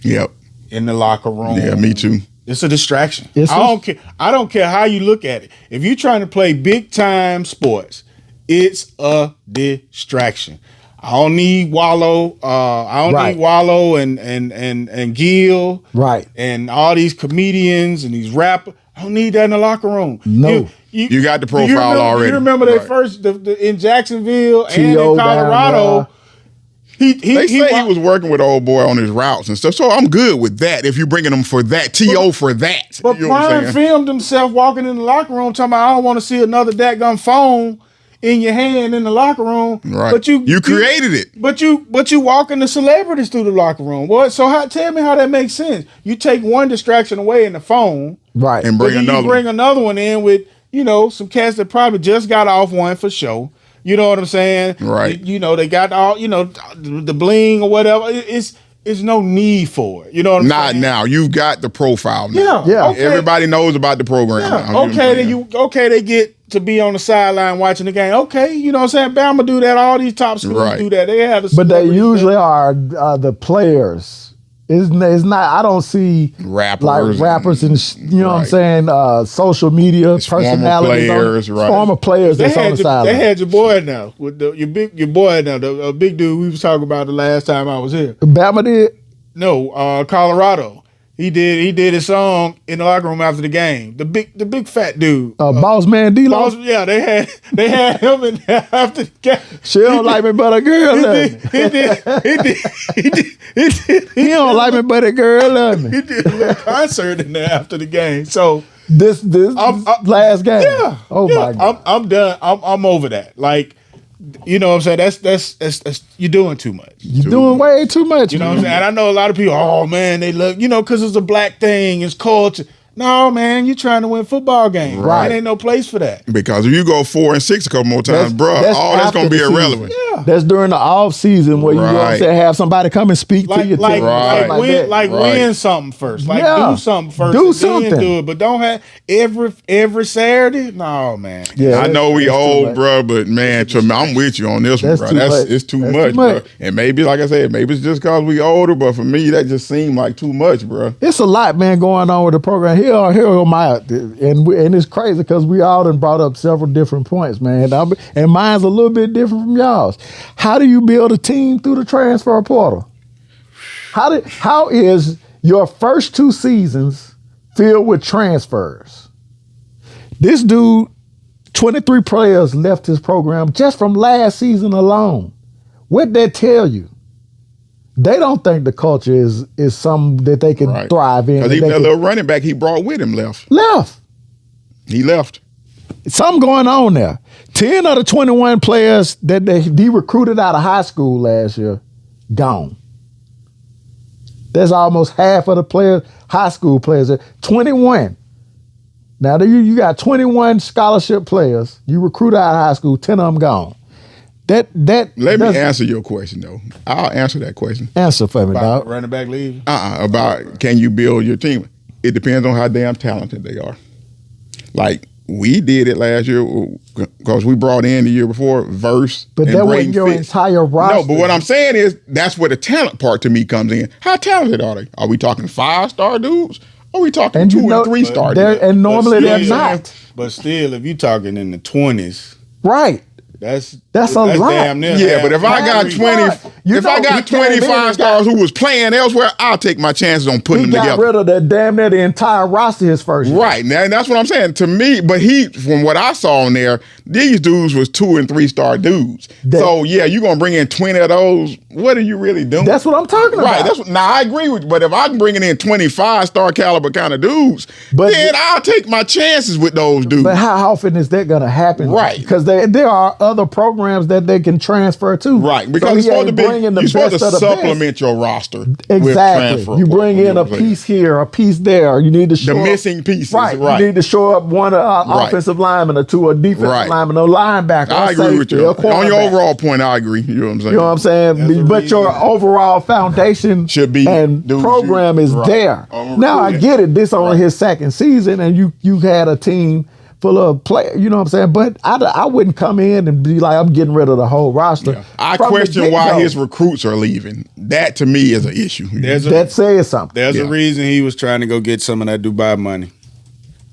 A: Yep.
C: In the locker room.
A: Yeah, me too.
C: It's a distraction. I don't care how you look at it. If you're trying to play big time sports, it's a distraction. I don't need Wallow. Need Wallow and Gil.
B: Right.
C: And all these comedians and these rappers. I don't need that in the locker room.
B: No.
A: You got the profile already.
C: You remember they first in Jacksonville and in Colorado.
A: They say he was working with old boy on his routes and stuff, so I'm good with that. If you're bringing him for that, for that.
C: But Prime filmed himself walking in the locker room talking about, I don't want to see another dadgum phone in your hand in the locker room.
A: Right.
C: But you
A: created it.
C: But you walking the celebrities through the locker room. So tell me how that makes sense. You take one distraction away in the phone,
B: right,
A: and bring
C: another one in with some cats that probably just got off one for show. You know what I'm saying?
A: Right.
C: They got all, the bling or whatever. It's no need for it. You know what I'm saying?
A: Not now. You've got the profile now.
B: Yeah.
C: Okay.
A: Everybody knows about the program now.
C: Okay, they get to be on the sideline watching the game. Okay, you know what I'm saying? Bama do that. All these top schools do that. They have
B: but they usually are the players. It's not. I don't see rappers and what I'm saying. Social media personalities, former players. That's on the sideline.
C: They had your boy now with your boy now, the big dude we was talking about the last time I was here.
B: Bama did?
C: No, Colorado. He did his song in the locker room after the game. The big fat dude.
B: Boss man D-Lo.
C: Yeah, they had him in there after the game.
B: She don't like me but a girl love me. He don't like me but a girl love me.
C: He did a little concert in there after the game. So
B: this last game.
C: Yeah.
B: Oh my God.
C: I'm done. I'm over that. Like, you know what I'm saying? That's you're doing too much.
B: You're doing way too much.
C: You know what I'm saying? And I know a lot of people, oh man, they look, because it's a black thing, it's culture. No, man, you're trying to win football games.
A: Right.
C: There ain't no place for that.
A: Because if you go 4 and 6 a couple more times, all that's going to be irrelevant.
B: Yeah. That's during the off season where you have somebody come and speak to you.
C: Win something first. Do something first.
B: Do something.
C: Do it, but don't have every Saturday. No, man.
A: Yeah, I know we old, bro, but man, I'm with you on this one, bro. It's too much, bro. And maybe, like I said, maybe it's just because we older, but for me, that just seemed like too much, bro.
B: It's a lot, man, going on with the program. Here are my, and it's crazy because we all done brought up several different points, man. And mine's a little bit different from y'all's. How do you build a team through the transfer portal? How is your first 2 seasons filled with transfers? This dude, 23 players left his program just from last season alone. What'd that tell you? They don't think the culture is something that they can thrive in.
A: Because even that little running back he brought with him left. He left.
B: Something going on there. 10 of the 21 players that he recruited out of high school last year, gone. That's almost half of the players, high school players. 21. Now you got 21 scholarship players. You recruit out of high school, 10 of them gone. That
A: Let me answer your question though. I'll answer that question.
B: answer for me,
C: About
B: dog.
C: running back leave.
A: About can you build your team? It depends on how damn talented they are. Like we did it last year because we brought in the year before Verse.
B: But
A: and
B: that
A: Braden
B: wasn't your
A: Fitz.
B: entire roster.
A: No, but what I'm saying is that's where the talent part to me comes in. How talented are they? Are we talking 5-star dudes? Or are we talking
B: And
A: 2
B: you know,
A: and 3-star
B: they're-
A: dudes?
B: and normally
C: But
B: they're
C: still,
B: not.
C: But still, if you're talking in the 20s,
B: Right.
C: that's
B: a lot.
C: damn near
A: Yeah,
C: half
A: but if I
C: the
A: got
C: league.
A: 20,
B: You
A: if I
B: know,
A: got
B: he came in
A: 25
B: and
A: stars who was playing elsewhere, I'll take my chances on putting
B: He
A: them
B: got
A: together.
B: rid of the damn near the entire roster his first year.
A: Right, now that's what I'm saying. To me, but from what I saw on there, these dudes was 2 and 3-star dudes. So yeah, you're gonna bring in 20 of those. What are you really doing?
B: That's what I'm talking about.
A: Right. That's what. Now I agree with you, but if I'm bringing in 25-star caliber kind of dudes, then I'll take my chances with those dudes.
B: But how often is that going to happen?
A: Right.
B: Because there are other programs that they can transfer to.
A: Right, because
B: So
A: it's
B: he
A: supposed to
B: ain't
A: be
B: bringing the
A: you're supposed
B: best
A: to
B: of the
A: supplement your roster. With
B: Exactly.
A: transfer
B: You bring in a
A: portal.
B: piece here, a piece there. You need to show
A: The
B: up-
A: missing pieces,
B: Right.
A: right.
B: You need to show up one offensive lineman or two, a defensive
A: Right.
B: lineman, a linebacker.
A: I
B: a
A: agree with
B: safety,
A: you.
B: a
A: On your
B: cornerback.
A: overall point, I agree. You know what I'm saying?
B: You know what I'm saying?
C: There's a
B: But your
C: reason.
B: overall foundation
A: Should be
B: and
A: dudes
B: program
A: you-
B: is
A: right.
B: there.
A: On
B: Now I
A: recruiting.
B: get it. This only
A: Right.
B: his second season, and you had a team full of players. You know what I'm saying? But I wouldn't come in and be like, I'm getting rid of the whole roster.
A: I
B: From the
A: question why
B: get-go.
A: his recruits are leaving. That to me is an issue.
B: That says something.
C: There's
A: Yeah.
C: a reason he was trying to go get some of that Dubai money.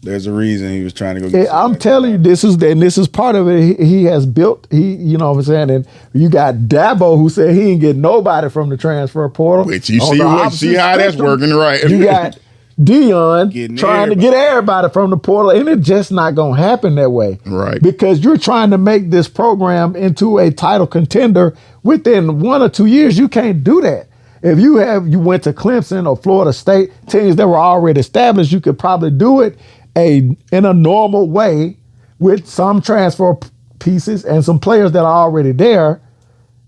C: There's a reason he was trying to go get some of
B: I'm
C: that
B: telling you, this is part of it. He has built. You know what I'm saying. And you got Dabo who said he ain't get nobody from the transfer portal.
A: Which you
B: On
A: see
B: the
A: what
B: opposite
A: see how that's
B: spectrum,
A: working, right?
B: You got Dion
C: Getting
B: trying to get everybody from the portal, and it's just not going to happen that way.
A: Right.
B: Because you're trying to make this program into a title contender within 1 or 2 years. You can't do that. If you went to Clemson or Florida State, teams that were already established, you could probably do it in a normal way with some transfer pieces and some players that are already there,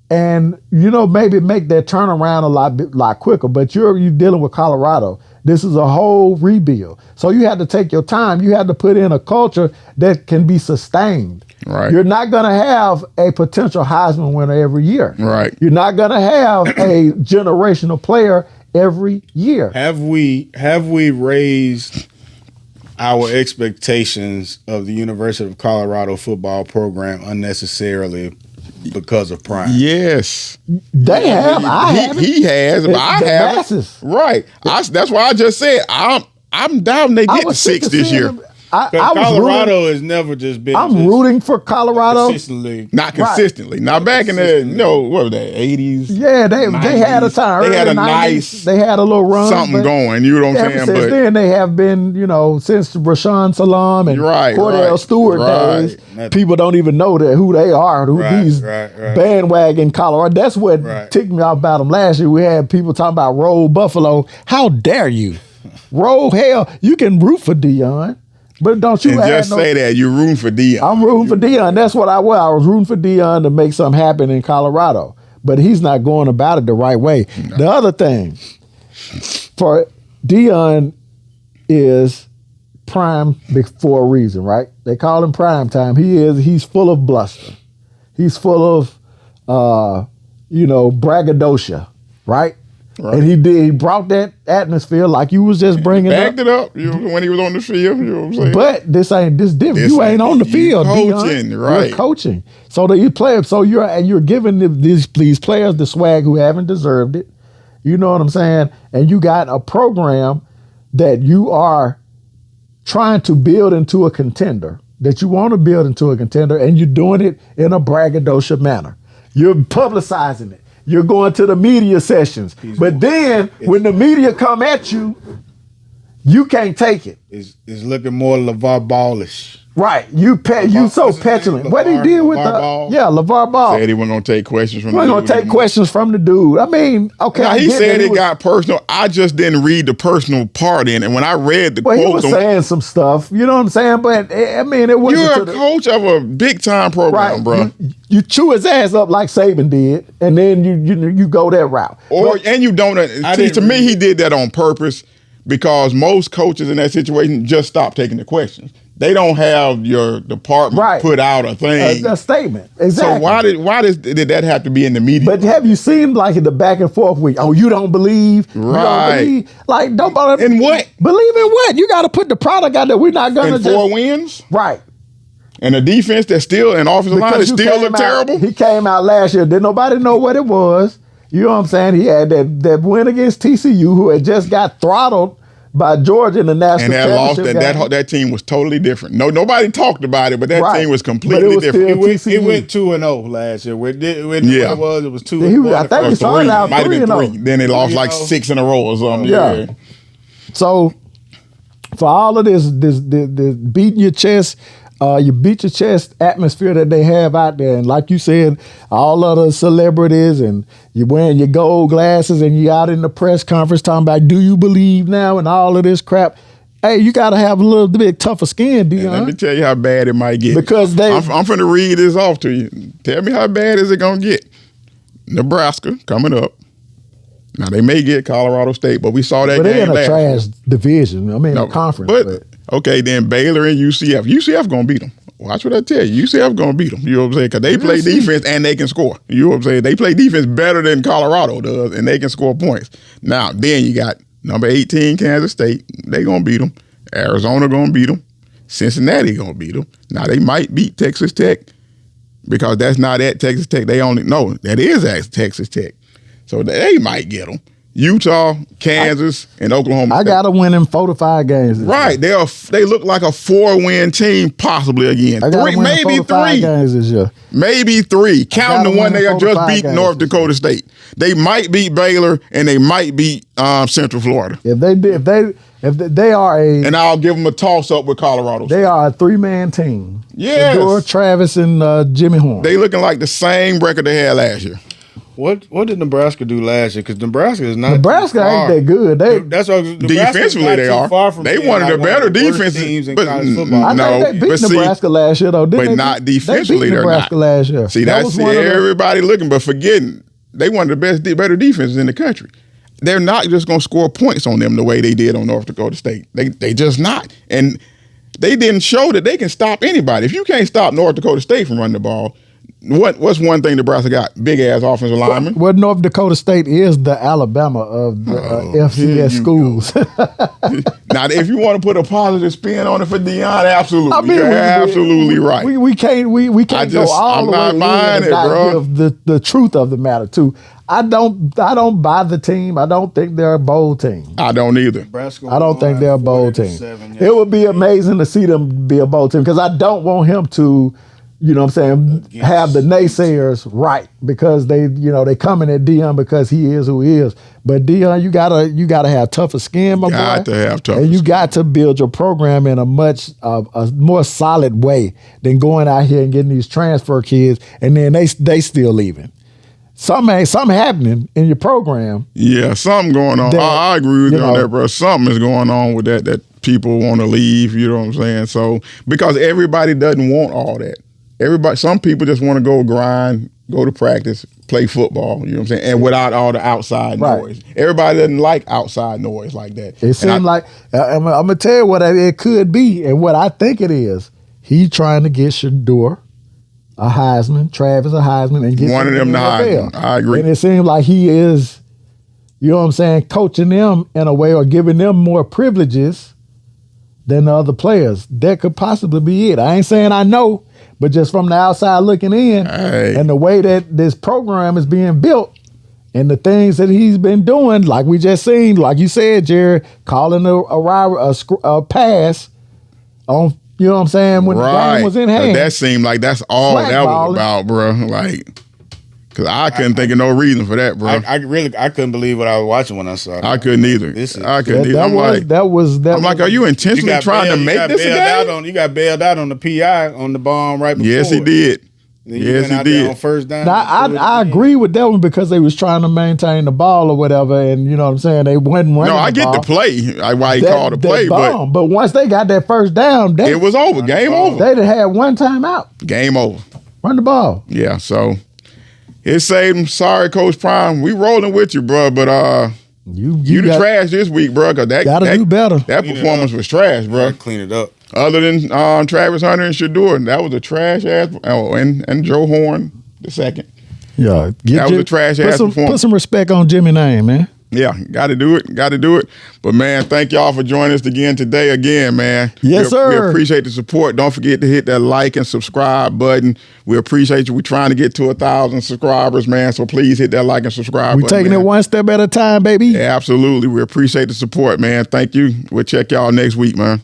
B: and maybe make that turnaround a lot quicker. But you're dealing with Colorado. This is a whole rebuild, so you have to take your time. You have to put in a culture that can be sustained.
A: Right.
B: You're not going to have a potential Heisman winner every year.
A: Right.
B: You're not going to have a generational player every year.
C: Have we raised our expectations of the University of Colorado football program unnecessarily because of Prime?
A: Yes.
B: They have. I haven't.
A: He has, but I
B: The
A: haven't.
B: masses.
A: Right. That's why I just said I'm doubting they
B: I
A: get to
B: was sick
A: 6
B: of
A: this
B: seeing
A: year.
B: them. I was
C: Colorado
B: rooting,
C: has never just been.
B: I'm
C: just
B: rooting for Colorado.
C: consistently.
A: Not consistently. Now back in the what was that 80s?
B: Yeah, they had a
A: 90s,
B: time.
A: They
B: Early
A: had a
B: 90s,
A: nice
B: They had a little run.
A: something
B: but
A: going. You know what I'm
B: Ever
A: saying?
B: since
A: But
B: then, they have been, since Rashawn Salam and
A: Right,
B: Cordell
A: right,
B: Stewart
A: right.
B: days, people don't even know who they are.
C: Right,
B: These
C: right.
B: bandwagon Colorado. That's what
C: Right.
B: ticked me off about them last year. We had people talking about Roll Buffalo. How dare you? Roll hell. You can root for Dion, but don't you
A: and
B: add
A: just say that you're rooting for Dion.
B: I'm rooting for Dion. That's what I was. I was rooting for Dion to make something happen in Colorado. But he's not going about it the right way. No. The other thing for Dion is prime for a reason, right? They call him prime time. He's full of bluster. He's full of braggadocio, right?
A: Right.
B: And he brought that atmosphere like you was just bringing
A: Backed
B: up.
A: it up when he was on the field. You know what I'm saying?
B: But this different. You ain't on the field.
A: Coaching,
B: Dion.
A: right?
B: You're coaching. So you play. So you're giving these players the swag who haven't deserved it. You know what I'm saying? And you got a program that you are trying to build into a contender. That you want to build into a contender, and you're doing it in a braggadocio manner. You're publicizing it. You're going to the media sessions. But then when the media come at you, you can't take it.
C: It's looking more LeVar Ballish.
B: Right. You so
C: what's his
B: petulant.
C: name?
B: What he did with
C: LeVar Ball?
B: LeVar Ball.
A: Said he wasn't gonna take questions from.
B: We're going to take questions from the dude. I mean, okay.
A: Now,
B: I
A: he
B: get
A: said
B: that
A: it got personal. I just didn't read the personal part in it. And when I read the
B: Well, he
A: quotes,
B: was saying some stuff. You know what I'm saying? But I mean, it wasn't.
A: you're a coach of a big time program,
B: right,
A: bro.
B: You chew his ass up like Saban did, and then you go that route.
A: And you don't. To me, he did that on purpose because most coaches in that situation just stop taking the questions. They don't have your department put out a thing,
B: a statement. Exactly.
A: So why did that have to be in the media?
B: But have you seen like in the back and forth week? Oh, you don't believe?
A: Right.
B: You don't believe? Like nobody.
A: In what?
B: Believe in what? You got to put the product out there. We're not gonna
A: and
B: just
A: 4 wins.
B: Right.
A: And a defense that's still an offensive line that still look terrible.
B: He came out last year. Didn't nobody know what it was? You know what I'm saying? He had that win against TCU, who had just got throttled by Georgia in the national championship game.
A: That team was totally different. Nobody talked about it, but that team was completely different.
C: It went 2-0 last year. What it was 2.
B: I think he started out 3-0.
A: Then they lost like 6 in a row or something.
B: Yeah. So for all of this beating your chest. You beat your chest atmosphere that they have out there. And like you said, all of the celebrities and you wearing your gold glasses and you out in the press conference talking about, do you believe now and all of this crap. Hey, you got to have a little bit tougher skin, Dion.
A: Let me tell you how bad it might get.
B: Because I'm
A: finna read this off to you. Tell me how bad is it going to get. Nebraska coming up. Now, they may get Colorado State, but we saw that game last year.
B: But they're in a trash division. I mean, a conference.
A: But okay, then Baylor and UCF. UCF going to beat them. Watch what I tell you. UCF going to beat them. You know what I'm saying? Because they play defense and they can score. You know what I'm saying? They play defense better than Colorado does, and they can score points. Now, then you got number 18, Kansas State. They going to beat them. Arizona going to beat them. Cincinnati going to beat them. Now, they might beat Texas Tech because that's not at Texas Tech. That is at Texas Tech. So they might get them. Utah, Kansas, and Oklahoma State.
B: I got to win in 4 to 5 games.
A: Right. They look like a 4-win team possibly again. Maybe 3
B: games this year.
A: Maybe 3. Counting the one they have just beat North Dakota State. They might beat Baylor and they might beat Central Florida.
B: If they are a,
A: and I'll give them a toss up with Colorado State.
B: They are a 3-man team.
A: Yes.
B: Shedeur, Travis, and Jimmy Horn.
A: They looking like the same record they had last year.
C: What did Nebraska do last year? Because Nebraska is not.
B: Nebraska ain't that good.
C: That's what
A: defensively they are. They one of the better defenses
C: in
A: but
C: college football.
B: I think they beat Nebraska last year though.
A: But not defensively.
B: They beat Nebraska last year.
A: See, that's everybody looking, but forgetting they one of the better defenses in the country. They're not just going to score points on them the way they did on North Dakota State. They just not. And they didn't show that they can stop anybody. If you can't stop North Dakota State from running the ball. What's one thing Nebraska got? Big ass offensive lineman.
B: Well, North Dakota State is the Alabama of the FCS schools.
A: Now, if you want to put a positive spin on it for Dion, absolutely, you're absolutely right.
B: We can't go all the way in and not give the truth of the matter too. I don't buy the team. I don't think they're a bowl team.
A: I don't either.
B: I don't think they're a bowl team. It would be amazing to see them be a bowl team because I don't want him to. You know what I'm saying? Have the naysayers right because they coming at Dion because he is who he is. But Dion, you gotta have tougher skin, my boy.
A: Got to have tougher.
B: And you got to build your program in a much a more solid way than going out here and getting these transfer kids and then they still leaving. Something happening in your program.
A: Yeah, something going on. I agree with you on that, bro. Something is going on with that people want to leave. You know what I'm saying? So because everybody doesn't want all that. Some people just want to go grind, go to practice, play football, you know what I'm saying, and without all the outside noise. Everybody doesn't like outside noise like that.
B: It seems like, I'm going to tell you what it could be and what I think it is. He trying to get Shedeur a Heisman, Travis a Heisman, and get
A: one of them the Heisman. I agree.
B: And it seems like he is, you know what I'm saying, coaching them in a way or giving them more privileges than the other players. That could possibly be it. I ain't saying I know, but just from the outside looking in and the way that this program is being built and the things that he's been doing, like we just seen, like you said, Jared, calling a pass on, you know what I'm saying, when the game was in hand.
A: That seemed like that's all that was about, bro. Like, because I couldn't think of no reason for that, bro.
C: I couldn't believe what I was watching when I saw it.
A: I couldn't either. I couldn't either. I'm like, are you intentionally trying to make this a game?
C: You got bailed out on the PI on the bomb right before.
A: Yes, he did. Yes, he did.
C: On first down.
B: Now, I agree with that one because they was trying to maintain the ball or whatever, and you know what I'm saying. They wasn't running.
A: No, I get the play. Why he called the play,
B: but once they got that first down,
A: it was over. Game over.
B: They'd had one timeout.
A: Game over.
B: Run the ball.
A: Yeah. So it saved him. Sorry, Coach Prime. We rolling with you, bro. But you the trash this week, bro. Cause that
B: gotta do better.
A: That performance was trash, bro.
C: Clean it up.
A: Other than Travis Hunter and Shador, that was a trash ass. Oh, and Joe Horn the second.
B: Yeah,
A: That was a trash ass performance.
B: Put some respect on Jimmy's name, man.
A: Yeah, got to do it. Got to do it. But, man, thank y'all for joining us again today. Again, man.
B: Yes, sir.
A: We appreciate the support. Don't forget to hit that like and subscribe button. We appreciate you. We're trying to get to 1,000 subscribers, man. So please hit that like and subscribe
B: We're
A: button.
B: taking it one step at a time, baby.
A: Yeah, absolutely. We appreciate the support, man. Thank you. We'll check y'all next week, man.